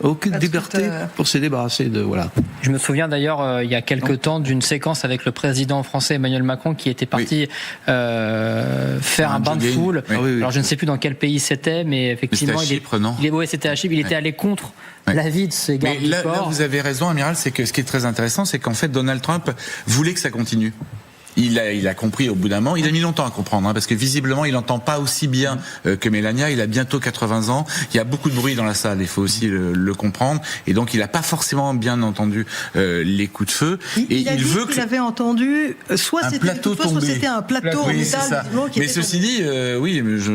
D: aucune liberté pour se débarrasser de voilà.
A: Je me souviens d'ailleurs il y a quelques temps d'une séquence avec le président français Emmanuel Macron qui était parti faire un bain de foule. Alors je ne sais plus dans quel pays c'était, mais effectivement c'était à Chypre. Il était allé contre l'avis de ces gardes du corps.
B: Là, vous avez raison, amiral. C'est que ce qui est très intéressant, c'est qu'en fait Donald Trump voulait que ça continue. Il a compris au bout d'un moment. Il a mis longtemps à comprendre, parce que visiblement, il n'entend pas aussi bien que Mélania. Il a bientôt 80 ans. Il y a beaucoup de bruit dans la salle. Il faut aussi le comprendre. Et donc, il n'a pas forcément bien entendu les coups de feu.
I: Il avait entendu soit c'était des coups de feu, soit c'était un plateau en métal.
B: Mais ceci dit,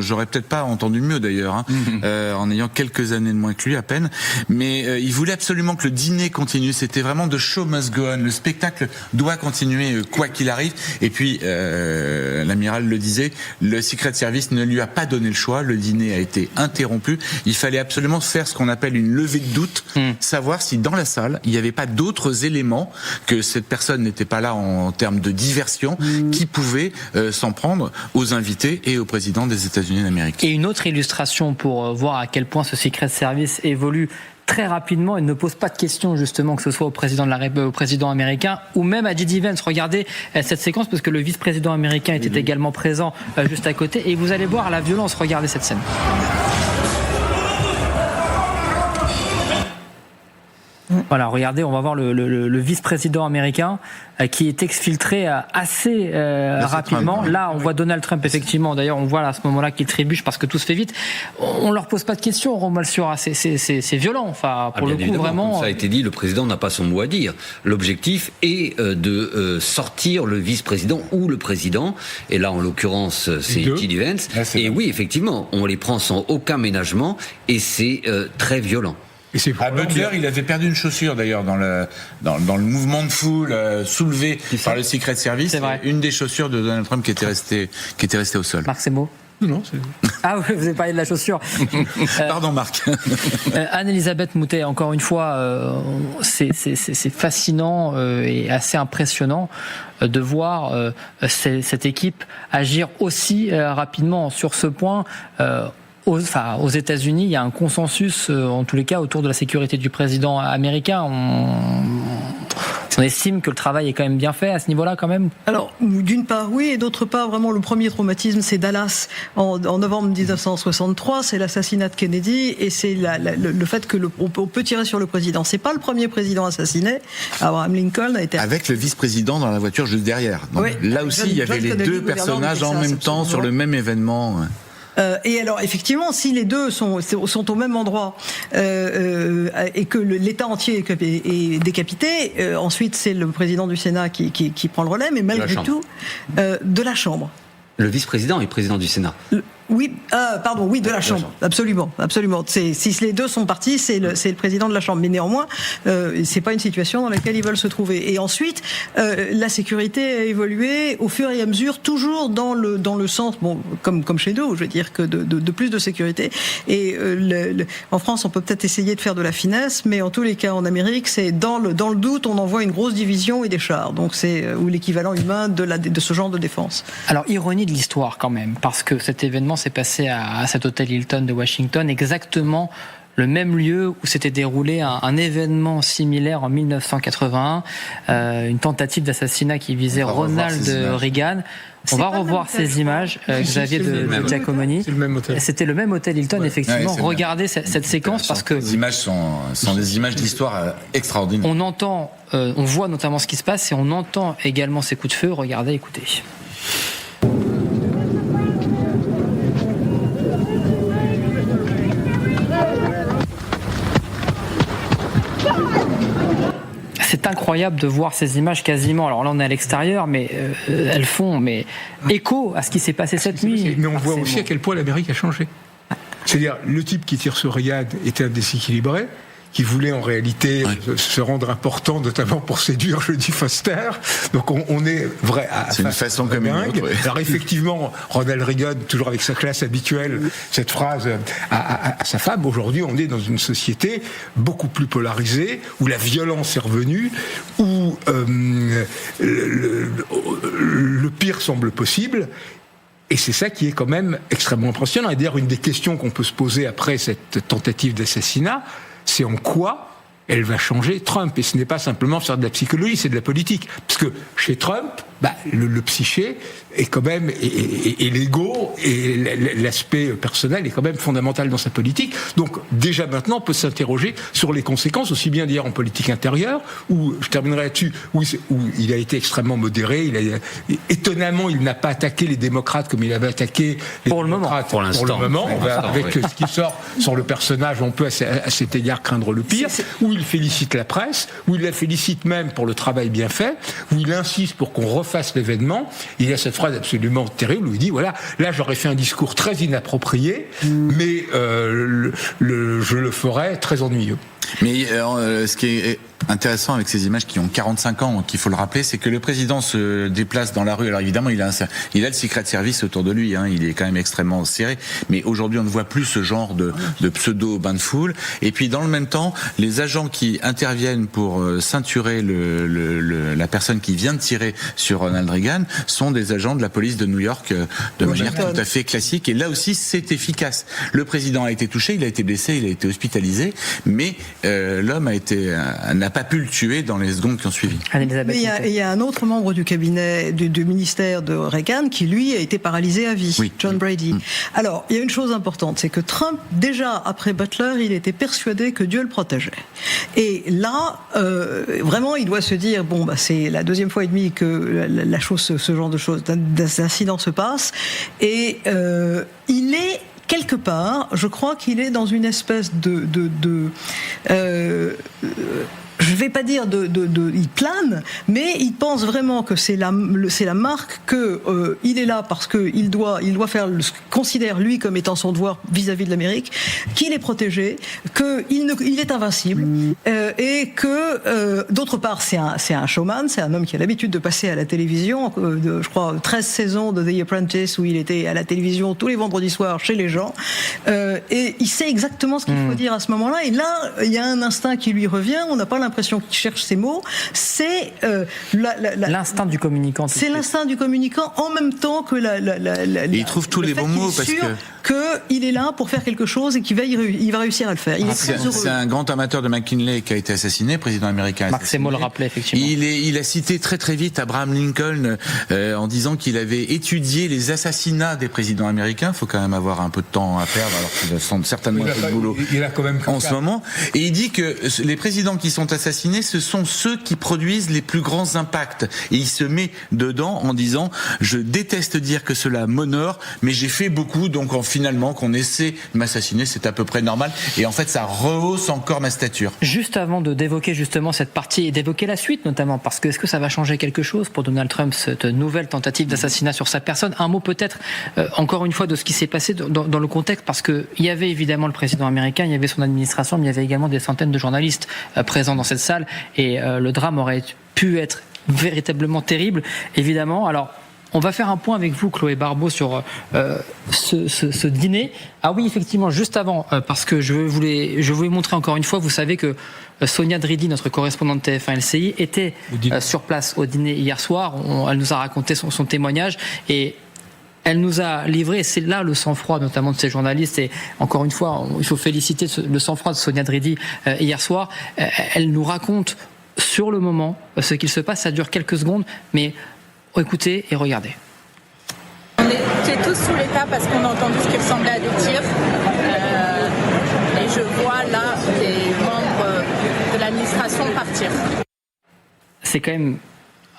B: j'aurais peut-être pas entendu mieux d'ailleurs, en ayant quelques années de moins que lui à peine. Mais il voulait absolument que le dîner continue. C'était vraiment the show must go on. Le spectacle doit continuer quoi qu'il arrive. Et puis, l'amiral le disait, le Secret Service ne lui a pas donné le choix. Le dîner a été interrompu. Il fallait absolument faire ce qu'on appelle une levée de doute, savoir si dans la salle, il n'y avait pas d'autres éléments, que cette personne n'était pas là en termes de diversion, qui pouvaient s'en prendre aux invités et au président des États-Unis d'Amérique.
A: Et une autre illustration pour voir à quel point ce Secret Service évolue très rapidement et ne pose pas de questions, justement, que ce soit au président américain ou même à J.D. Vance. Regardez cette séquence, parce que le vice-président américain était également présent juste à côté, et vous allez voir la violence. Regardez cette scène. Voilà, regardez, on va voir le vice-président américain qui est exfiltré assez rapidement.
B: Trump,
A: là, on voit Donald Trump, effectivement. D'ailleurs, on voit à ce moment-là qu'il trébuche parce que tout se fait vite. On leur pose pas de questions, Romuald Siora. C'est violent. Enfin, pour le coup, vraiment.
F: Comme ça a été dit, le président n'a pas son mot à dire. L'objectif est de sortir le vice-président ou le président. Et là, en l'occurrence, c'est J.D. Vance. Et oui, effectivement, on les prend sans aucun ménagement et c'est très violent.
B: À Butler, il avait perdu une chaussure d'ailleurs dans le mouvement de foule soulevé par le Secret Service.
A: C'est vrai.
B: Une des chaussures de Donald Trump qui était restée au sol.
A: Marc, c'est beau.
E: Non,
A: Ah oui, vous avez parlé de la chaussure.
B: Pardon, Marc.
A: Anne-Elisabeth Moutet, encore une fois, c'est fascinant et assez impressionnant de voir cette équipe agir aussi rapidement sur ce point. Aux États-Unis, il y a un consensus, en tous les cas, autour de la sécurité du président américain. On estime que le travail est quand même bien fait à ce niveau-là, quand même.
I: Alors, d'une part, oui, et d'autre part, vraiment, le premier traumatisme, c'est Dallas en novembre 1963, c'est l'assassinat de Kennedy, et c'est le fait que on peut tirer sur le président. C'est pas le premier président assassiné. Abraham Lincoln a été
B: avec le vice-président dans la voiture juste derrière. Donc,
I: oui,
B: là aussi, il y avait les deux personnages en même temps sur le même événement.
I: Et alors, effectivement, si les deux sont au même endroit et que l'État entier est décapité, ensuite c'est le président du Sénat qui prend le relais, mais malgré tout, de la Chambre.
F: Le vice-président est président du Sénat.
I: Oui, de la Chambre, absolument. Si les deux sont partis, c'est le président de la Chambre. Mais néanmoins, c'est pas une situation dans laquelle ils veulent se trouver. Et ensuite, la sécurité a évolué au fur et à mesure, toujours dans le sens, comme chez nous, je veux dire que de plus de sécurité. Et en France, on peut peut-être essayer de faire de la finesse, mais en tous les cas, en Amérique, c'est dans le doute, on envoie une grosse division et des chars. Donc c'est ou l'équivalent humain de ce genre de défense.
A: Alors, ironie de l'histoire quand même, parce que cet événement s'est passé à cet hôtel Hilton de Washington, exactement le même lieu où s'était déroulé un événement similaire en 1981, une tentative d'assassinat qui visait Ronald Reagan. On va revoir ces images, Xavier de Giacomoni. C'était le même hôtel Hilton, effectivement. Regardez cette séquence parce que
B: les images sont des images d'histoire extraordinaires.
A: On voit notamment ce qui se passe et on entend également ces coups de feu. Regardez, écoutez. C'est incroyable de voir ces images quasiment. Alors là, on est à l'extérieur, mais elles font écho à ce qui s'est passé cette nuit.
E: Mais on voit aussi à quel point l'Amérique a changé. C'est-à-dire, le type qui tire sur Reagan était un déséquilibré, qui voulait en réalité se rendre important, notamment pour séduire Jodie Foster. Donc on est vrai.
B: C'est une façon comme une autre. Oui.
E: Alors effectivement, Ronald Reagan, toujours avec sa classe habituelle, cette phrase à sa femme. Aujourd'hui, on est dans une société beaucoup plus polarisée, où la violence est revenue, où le pire semble possible. Et c'est ça qui est quand même extrêmement impressionnant. Et d'ailleurs, une des questions qu'on peut se poser après cette tentative d'assassinat, c'est en quoi elle va changer Trump. Et ce n'est pas simplement faire de la psychologie, c'est de la politique. Parce que chez Trump, le psyché est quand même, et l'ego, et l'aspect personnel est quand même fondamental dans sa politique. Donc déjà maintenant, on peut s'interroger sur les conséquences, aussi bien dire en politique intérieure, où, je terminerai là-dessus, où il a été extrêmement modéré. Étonnamment, il n'a pas attaqué les démocrates comme il avait attaqué les démocrates.
F: Pour l'instant.
E: Avec ce qui sort sur le personnage, on peut à cet égard craindre le pire. Où il félicite la presse, où il la félicite même pour le travail bien fait, où il insiste pour qu'on refasse l'événement. Il y a cette phrase absolument terrible où il dit, voilà, là j'aurais fait un discours très inapproprié, mais je le ferais très ennuyeux.
B: Mais ce qui est intéressant avec ces images qui ont 45 ans, qu'il faut le rappeler, c'est que le président se déplace dans la rue. Alors évidemment, il a le Secret Service autour de lui, il est quand même extrêmement serré. Mais aujourd'hui, on ne voit plus ce genre de pseudo bain de foule. Et puis dans le même temps, les agents qui interviennent pour ceinturer la personne qui vient de tirer sur Ronald Reagan sont des agents de la police de New York de manière tout à fait classique. Et là aussi, c'est efficace. Le président a été touché, il a été blessé, il a été hospitalisé, mais l'homme n'a pas pu le tuer dans les secondes qui ont suivi.
I: Mais il y a un autre membre du cabinet du ministère de Reagan qui lui a été paralysé à vie, John Brady. Alors il y a une chose importante, c'est que Trump, déjà après Butler, il était persuadé que Dieu le protégeait. Et là, vraiment, il doit se dire c'est la deuxième fois et demie que ce genre de choses, d'incidents se passe, et il est quelque part, je crois qu'il est dans une espèce je vais pas dire il plane, mais il pense vraiment que c'est la marque que il est là parce que il doit faire ce qu'il considère lui comme étant son devoir vis-à-vis de l'Amérique, qu'il est protégé, il est invincible, et que d'autre part c'est un showman, c'est un homme qui a l'habitude de passer à la télévision, je crois 13 saisons de The Apprentice où il était à la télévision tous les vendredis soirs chez les gens, et il sait exactement ce qu'il faut dire à ce moment-là, et là il y a un instinct qui lui revient, on n'a pas l'impression qu'il cherche ses mots, c'est
A: l'instinct du communicant.
I: C'est l'instinct du communicant en même temps que
B: il trouve tous les bons mots parce
I: qu'il est là pour faire quelque chose et qu'il va réussir à le faire.
B: C'est un grand amateur de McKinley qui a été assassiné, président américain.
A: Marc Seymour le rappelait effectivement.
B: Il a cité très très vite Abraham Lincoln en disant qu'il avait étudié les assassinats des présidents américains. Il faut quand même avoir un peu de temps à perdre alors qu'il a certainement un peu de boulot en ce moment. Et il dit que les présidents qui sont assassinés, ce sont ceux qui produisent les plus grands impacts. Et il se met dedans en disant « Je déteste dire que cela m'honore, mais j'ai fait beaucoup, donc finalement qu'on essaie de m'assassiner, c'est à peu près normal. » Et en fait, ça rehausse encore ma stature.
A: Juste avant d'évoquer justement cette partie et d'évoquer la suite notamment, parce que est-ce que ça va changer quelque chose pour Donald Trump, cette nouvelle tentative d'assassinat sur sa personne? Un mot peut-être, encore une fois, de ce qui s'est passé dans le contexte, parce qu'il y avait évidemment le président américain, il y avait son administration, mais il y avait également des centaines de journalistes présents dans cette salle, et le drame aurait pu être véritablement terrible, évidemment. Alors, on va faire un point avec vous, Chloé Barbeau, sur ce dîner. Ah oui, effectivement, juste avant, parce que je voulais montrer encore une fois, vous savez que Sonia Dridi, notre correspondante TF1 LCI, était sur place au dîner hier soir. Elle nous a raconté son témoignage et elle nous a livré, et c'est là le sang-froid notamment de ces journalistes, et encore une fois, il faut féliciter le sang-froid de Sonia Dridi hier soir. Elle nous raconte sur le moment ce qu'il se passe, ça dure quelques secondes, mais écoutez et regardez.
L: On était tous sous l'état parce qu'on a entendu ce qui ressemblait à des tirs, et je vois là les membres de l'administration partir.
A: C'est quand même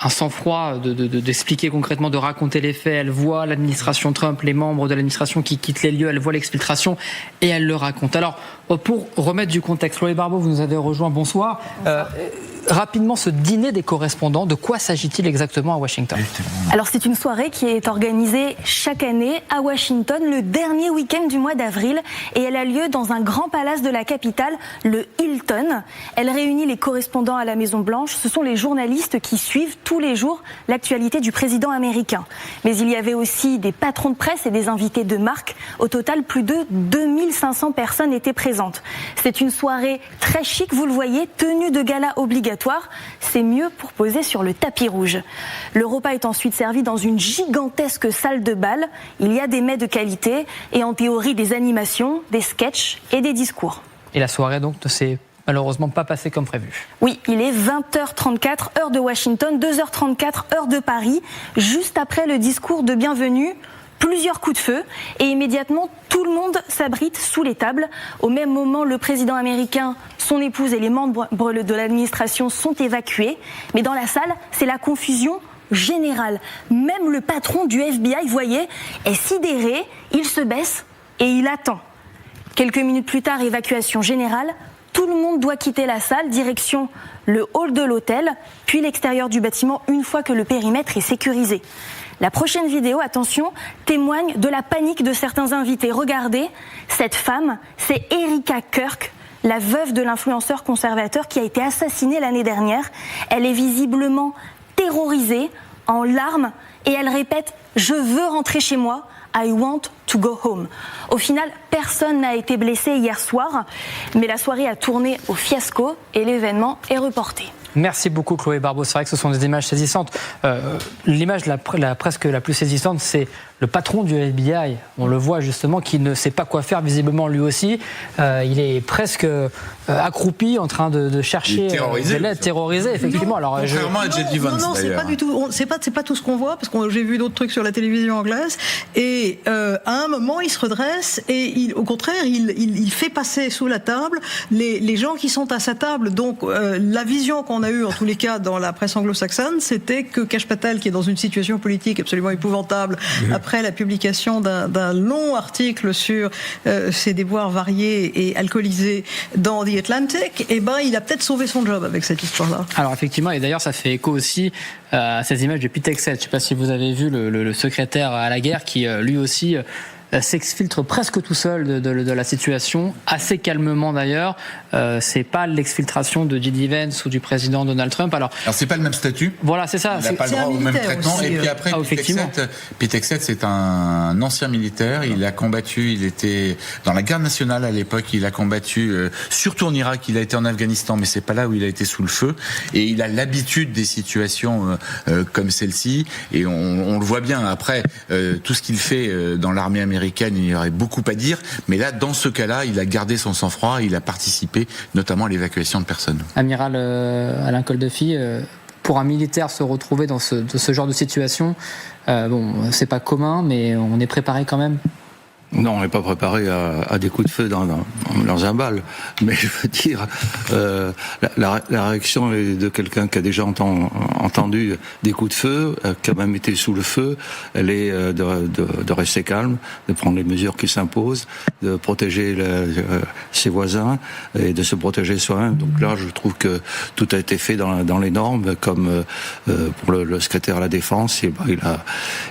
A: un sang-froid d'expliquer concrètement, de raconter les faits. Elle voit l'administration Trump, les membres de l'administration qui quittent les lieux, elle voit l'exfiltration et elle le raconte. Alors, pour remettre du contexte, Chloé Barbeau, vous nous avez rejoint, bonsoir. Rapidement, ce dîner des correspondants, de quoi s'agit-il exactement à Washington?
M: Alors c'est une soirée qui est organisée chaque année à Washington, le dernier week-end du mois d'avril, et elle a lieu dans un grand palace de la capitale, le Hilton. Elle réunit les correspondants à la Maison-Blanche, ce sont les journalistes qui suivent tous les jours l'actualité du président américain. Mais il y avait aussi des patrons de presse et des invités de marque. Au total, plus de 2500 personnes étaient présentes. C'est une soirée très chic, vous le voyez, tenue de gala obligatoire. C'est mieux pour poser sur le tapis rouge. Le repas est ensuite servi dans une gigantesque salle de bal. Il y a des mets de qualité et en théorie des animations, des sketchs et des discours.
A: Et la soirée donc ne s'est malheureusement pas passée comme prévu.
M: Oui, il est 20h34 heure de Washington, 2h34 heure de Paris, juste après le discours de bienvenue. Plusieurs coups de feu et immédiatement tout le monde s'abrite sous les tables. Au même moment, le président américain, son épouse et les membres de l'administration sont évacués. Mais dans la salle, c'est la confusion générale. Même le patron du FBI, vous voyez, est sidéré, il se baisse et il attend. Quelques minutes plus tard, évacuation générale. Tout le monde doit quitter la salle, direction le hall de l'hôtel, puis l'extérieur du bâtiment une fois que le périmètre est sécurisé. La prochaine vidéo, attention, témoigne de la panique de certains invités. Regardez, cette femme, c'est Erika Kirk, la veuve de l'influenceur conservateur qui a été assassinée l'année dernière. Elle est visiblement terrorisée, en larmes, et elle répète « Je veux rentrer chez moi, I want to go home ». Au final, personne n'a été blessé hier soir, mais la soirée a tourné au fiasco et l'événement est reporté.
A: Merci beaucoup Chloé Barbeau, c'est vrai que ce sont des images saisissantes. L'image presque la plus saisissante, c'est le patron du FBI, on le voit justement, qui ne sait pas quoi faire visiblement lui aussi. Il est presque accroupi en train de chercher de l'aide, terrorisé effectivement. Alors,
B: contrairement à J.D. Vance.
I: Non, c'est pas du tout. C'est pas tout ce qu'on voit, parce que j'ai vu d'autres trucs sur la télévision anglaise. Et à un moment, il se redresse et au contraire, il fait passer sous la table les gens qui sont à sa table. Donc la vision qu'on a eue en tous les cas dans la presse anglo-saxonne, c'était que Kash Patel, qui est dans une situation politique absolument épouvantable, après la publication d'un long article sur ses déboires variés et alcoolisés dans The Atlantic, il a peut-être sauvé son job avec cette histoire-là.
A: Alors effectivement, et d'ailleurs ça fait écho aussi à ces images de Pete Hegseth. Je ne sais pas si vous avez vu le secrétaire à la guerre qui lui aussi s'exfiltre presque tout seul de la situation, assez calmement d'ailleurs. C'est pas l'exfiltration de J.D. Vance ou du président Donald Trump. Alors
B: c'est pas le même statut.
A: Voilà, c'est ça.
B: Il n'a pas le droit au même traitement. Aussi, et puis après, Pete Hegseth, c'est un ancien militaire. Il a combattu, il était dans la garde nationale à l'époque. Il a combattu surtout en Irak. Il a été en Afghanistan, mais c'est pas là où il a été sous le feu. Et il a l'habitude des situations comme celle-ci. Et on le voit bien. Après, tout ce qu'il fait dans l'armée américaine, il y aurait beaucoup à dire, mais là, dans ce cas-là, il a gardé son sang-froid, il a participé notamment à l'évacuation de personnes.
A: Amiral Alain Koldefy, pour un militaire se retrouver dans ce genre de situation, c'est pas commun, mais on est préparé quand même.
D: Non, on n'est pas préparé à des coups de feu dans un bal. Mais je veux dire, la réaction de quelqu'un qui a déjà entendu des coups de feu, qui a même été sous le feu, elle est de rester calme, de prendre les mesures qui s'imposent, de protéger ses voisins et de se protéger soi-même. Donc là, je trouve que tout a été fait dans les normes, comme pour le secrétaire à la Défense.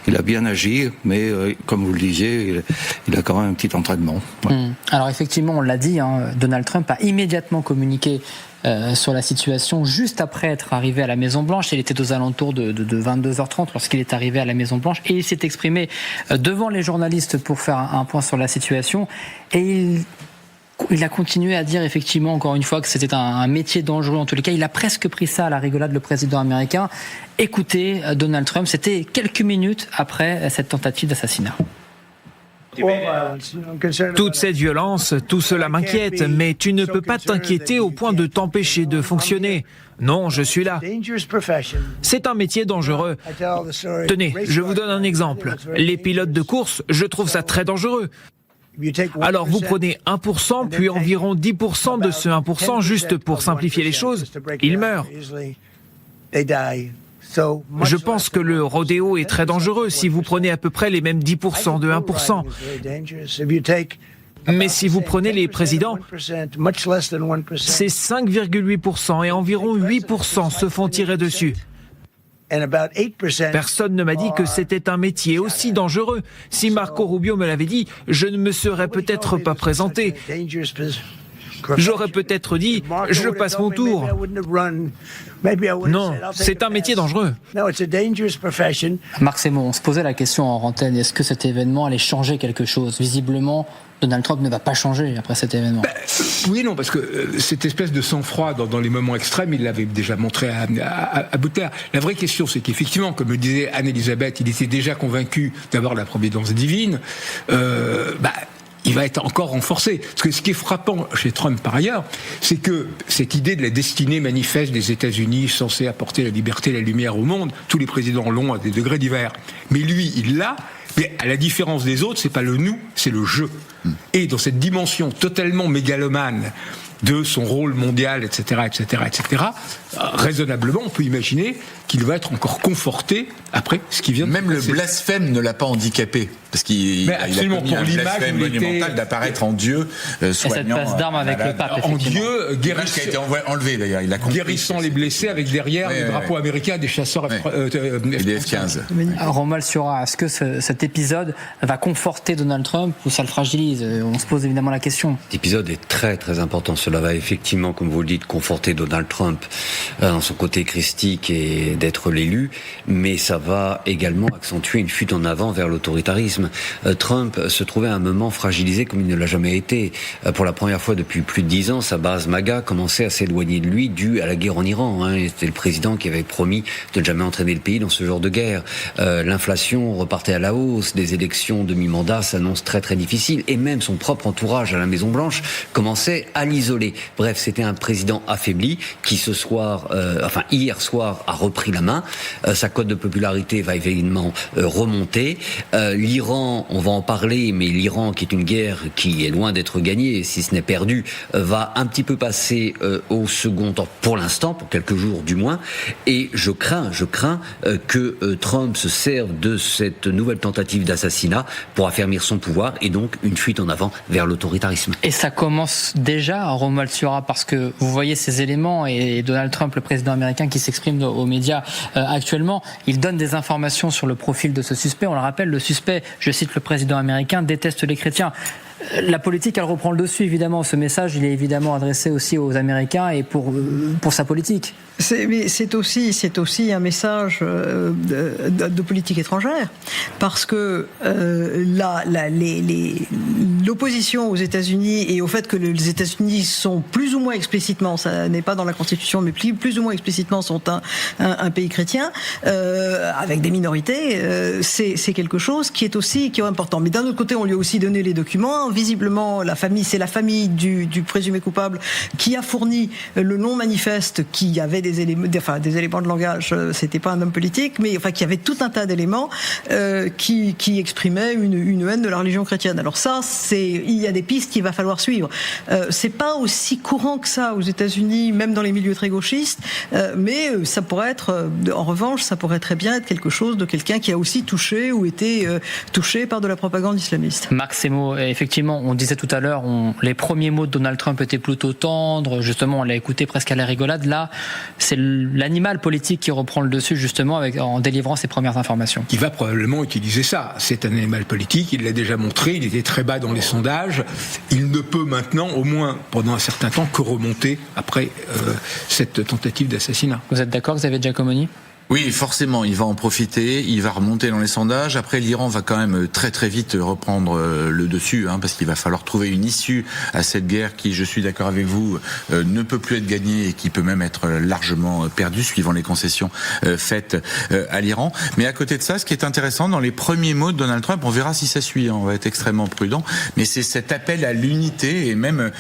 D: Il a bien agi, mais comme vous le disiez, il a quand même un petit entraînement. Ouais.
A: Alors effectivement, on l'a dit, Donald Trump a immédiatement communiqué sur la situation juste après être arrivé à la Maison-Blanche. Il était aux alentours de 22h30 lorsqu'il est arrivé à la Maison-Blanche et il s'est exprimé devant les journalistes pour faire un point sur la situation. Et il a continué à dire effectivement encore une fois que c'était un métier dangereux. En tous les cas, il a presque pris ça à la rigolade, le président américain. Écoutez, Donald Trump, c'était quelques minutes après cette tentative d'assassinat.
H: Toute cette violence, tout cela m'inquiète, mais tu ne peux pas t'inquiéter au point de t'empêcher de fonctionner. Non, je suis là. C'est un métier dangereux. Tenez, je vous donne un exemple. Les pilotes de course, je trouve ça très dangereux. Alors vous prenez 1%, puis environ 10% de ce 1%, juste pour simplifier les choses, ils meurent. Je pense que le rodéo est très dangereux si vous prenez à peu près les mêmes 10% de 1%. Mais si vous prenez les présidents, c'est 5,8% et environ 8% se font tirer dessus. Personne ne m'a dit que c'était un métier aussi dangereux. Si Marco Rubio me l'avait dit, je ne me serais peut-être pas présenté. J'aurais peut-être dit, je passe mon tour. Non, c'est un métier dangereux.
A: Marc Seymour, on se posait la question en antenne, est-ce que cet événement allait changer quelque chose ? Visiblement, Donald Trump ne va pas changer après cet événement.
E: Oui et non, parce que cette espèce de sang-froid dans les moments extrêmes, il l'avait déjà montré à Butler. La vraie question, c'est qu'effectivement, comme le disait Anne-Elisabeth, il était déjà convaincu d'avoir la providence divine. Il va être encore renforcé. Parce que ce qui est frappant chez Trump, par ailleurs, c'est que cette idée de la destinée manifeste des États-Unis censée apporter la liberté et la lumière au monde, tous les présidents l'ont à des degrés divers. Mais lui, il l'a, mais à la différence des autres, c'est pas le nous, c'est le je. Et dans cette dimension totalement mégalomane de son rôle mondial, etc., raisonnablement, on peut imaginer qu'il va être encore conforté après ce qui vient de
B: Même le blasphème ne l'a pas handicapé, parce qu'il a commis un blasphème monumental d'apparaître en Dieu, soignant...
A: Et cette passe d'armes avec le pape,
E: en Dieu,
B: qui a été enlevé d'ailleurs. Il a
E: guérissant les blessés avec derrière le drapeau américain des chasseurs
B: et des F-15.
A: Romuald Siora, est-ce que cet épisode va conforter Donald Trump ou ça le fragilise ? On se pose évidemment la question.
F: Cet épisode est très très important. cela va effectivement, comme vous le dites, conforter Donald Trump dans son côté christique et d'être l'élu, mais ça va également accentuer une fuite en avant vers l'autoritarisme. Trump se trouvait à un moment fragilisé comme il ne l'a jamais été. Pour la première fois depuis plus de 10 ans, sa base MAGA commençait à s'éloigner de lui dû à la guerre en Iran. C'était le président qui avait promis de ne jamais entraîner le pays dans ce genre de guerre. L'inflation repartait à la hausse, des élections de mi-mandat s'annoncent très très difficiles, et même son propre entourage à la Maison-Blanche commençait à l'isoler. Bref, c'était un président affaibli qui hier soir a repris la main. Sa cote de popularité va évidemment remonter. L'Iran, on va en parler, mais l'Iran, qui est une guerre qui est loin d'être gagnée, si ce n'est perdue, va un petit peu passer au second temps, pour l'instant, pour quelques jours du moins, et je crains que Trump se serve de cette nouvelle tentative d'assassinat pour affermir son pouvoir, et donc une fuite en avant vers l'autoritarisme.
A: Et ça commence déjà, Romuald Siora, parce que vous voyez ces éléments, et Donald Trump, le président américain, qui s'exprime aux médias actuellement, il donne des informations sur le profil de ce suspect. On le rappelle, le suspect, je cite le président américain, déteste les chrétiens. La politique, elle reprend le dessus, évidemment. Ce message, il est évidemment adressé aussi aux Américains et pour sa politique.
I: C'est aussi un message de politique étrangère, parce que l'opposition aux États-Unis et au fait que les États-Unis sont plus ou moins explicitement, ça n'est pas dans la Constitution, mais plus ou moins explicitement sont un pays chrétien avec des minorités, c'est quelque chose qui est important. Mais d'un autre côté, on lui a aussi donné les documents. Visiblement, c'est la famille du présumé coupable qui a fourni le nom manifeste qui avait des éléments de langage. C'était pas un homme politique, mais qui avait tout un tas d'éléments qui exprimaient une haine de la religion chrétienne. Alors ça, il y a des pistes qu'il va falloir suivre. C'est pas aussi courant que ça aux États-Unis, même dans les milieux très gauchistes, mais ça pourrait être, en revanche, ça pourrait très bien être quelque chose de quelqu'un qui a aussi touché ou été touché par de la propagande islamiste.
A: Marc, ces mots, effectivement, on disait tout à l'heure, les premiers mots de Donald Trump étaient plutôt tendres, justement, on l'a écouté presque à la rigolade. Là, c'est l'animal politique qui reprend le dessus, justement, en délivrant ses premières informations.
E: Il va probablement utiliser ça. C'est un animal politique, il l'a déjà montré, il était très bas dans les sondages. Il ne peut maintenant, au moins pendant un certain temps, que remonter après cette tentative d'assassinat.
A: Vous êtes d'accord, Xavier Giacomoni ?
B: Oui, forcément, il va en profiter, il va remonter dans les sondages. Après, l'Iran va quand même très très vite reprendre le dessus, parce qu'il va falloir trouver une issue à cette guerre qui, je suis d'accord avec vous, ne peut plus être gagnée et qui peut même être largement perdue, suivant les concessions faites à l'Iran. Mais à côté de ça, ce qui est intéressant, dans les premiers mots de Donald Trump, on verra si ça suit, on va être extrêmement prudent, mais c'est cet appel à l'unité et même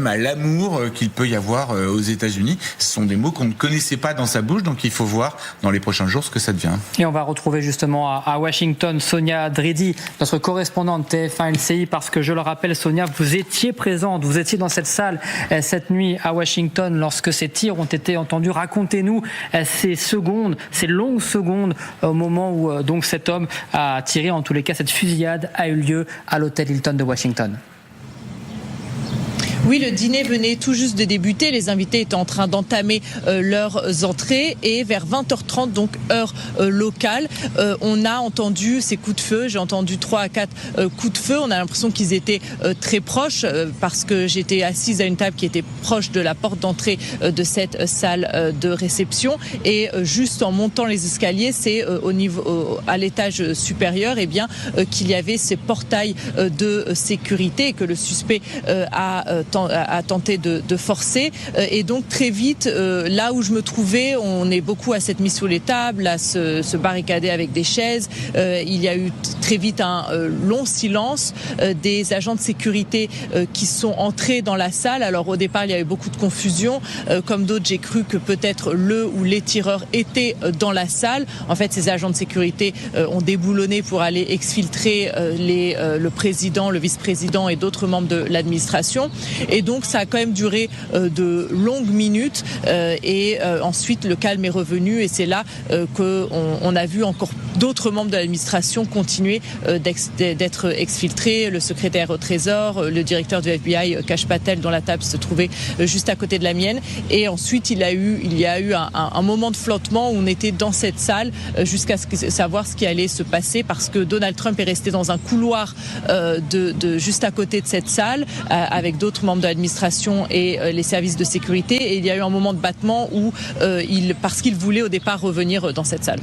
B: à l'amour qu'il peut y avoir aux États-Unis. Ce sont des mots qu'on ne connaissait pas dans sa bouche, donc il faut voir dans les prochains jours ce que ça devient.
A: Et on va retrouver justement à Washington Sonia Dridi, notre correspondante TF1 LCI, parce que je le rappelle, Sonia, vous étiez présente, vous étiez dans cette salle cette nuit à Washington lorsque ces tirs ont été entendus. Racontez-nous ces longues secondes au moment où donc cet homme a tiré, en tous les cas cette fusillade a eu lieu à l'hôtel Hilton de Washington.
C: Oui, le dîner venait tout juste de débuter. Les invités étaient en train d'entamer leurs entrées et vers 20h30, donc heure locale, on a entendu ces coups de feu. J'ai entendu 3 à 4 coups de feu. On a l'impression qu'ils étaient très proches parce que j'étais assise à une table qui était proche de la porte d'entrée de cette salle de réception. Et juste en montant les escaliers, c'est à l'étage supérieur, qu'il y avait ces portails de sécurité et que le suspect a tenté de forcer. Et donc très vite, là où je me trouvais, on est beaucoup à s'être mis sous les tables, à se barricader avec des chaises. Il y a eu très vite un long silence. Des agents de sécurité qui sont entrés dans la salle. Alors au départ, il y a eu beaucoup de confusion. Comme d'autres, j'ai cru que peut-être le ou les tireurs étaient dans la salle. En fait, ces agents de sécurité ont déboulonné pour aller exfiltrer le président, le vice-président et d'autres membres de l'administration. Et donc ça a quand même duré de longues minutes et ensuite le calme est revenu et c'est là qu'on a vu encore d'autres membres de l'administration continuer d'être exfiltrés, le secrétaire au Trésor, le directeur du FBI, Kash Patel, dont la table se trouvait juste à côté de la mienne. Et ensuite il y a eu un moment de flottement où on était dans cette salle jusqu'à savoir ce qui allait se passer, parce que Donald Trump est resté dans un couloir juste à côté de cette salle avec d'autres membres membres de l'administration et les services de sécurité. Et il y a eu un moment de battement où parce qu'il voulait au départ revenir dans cette salle.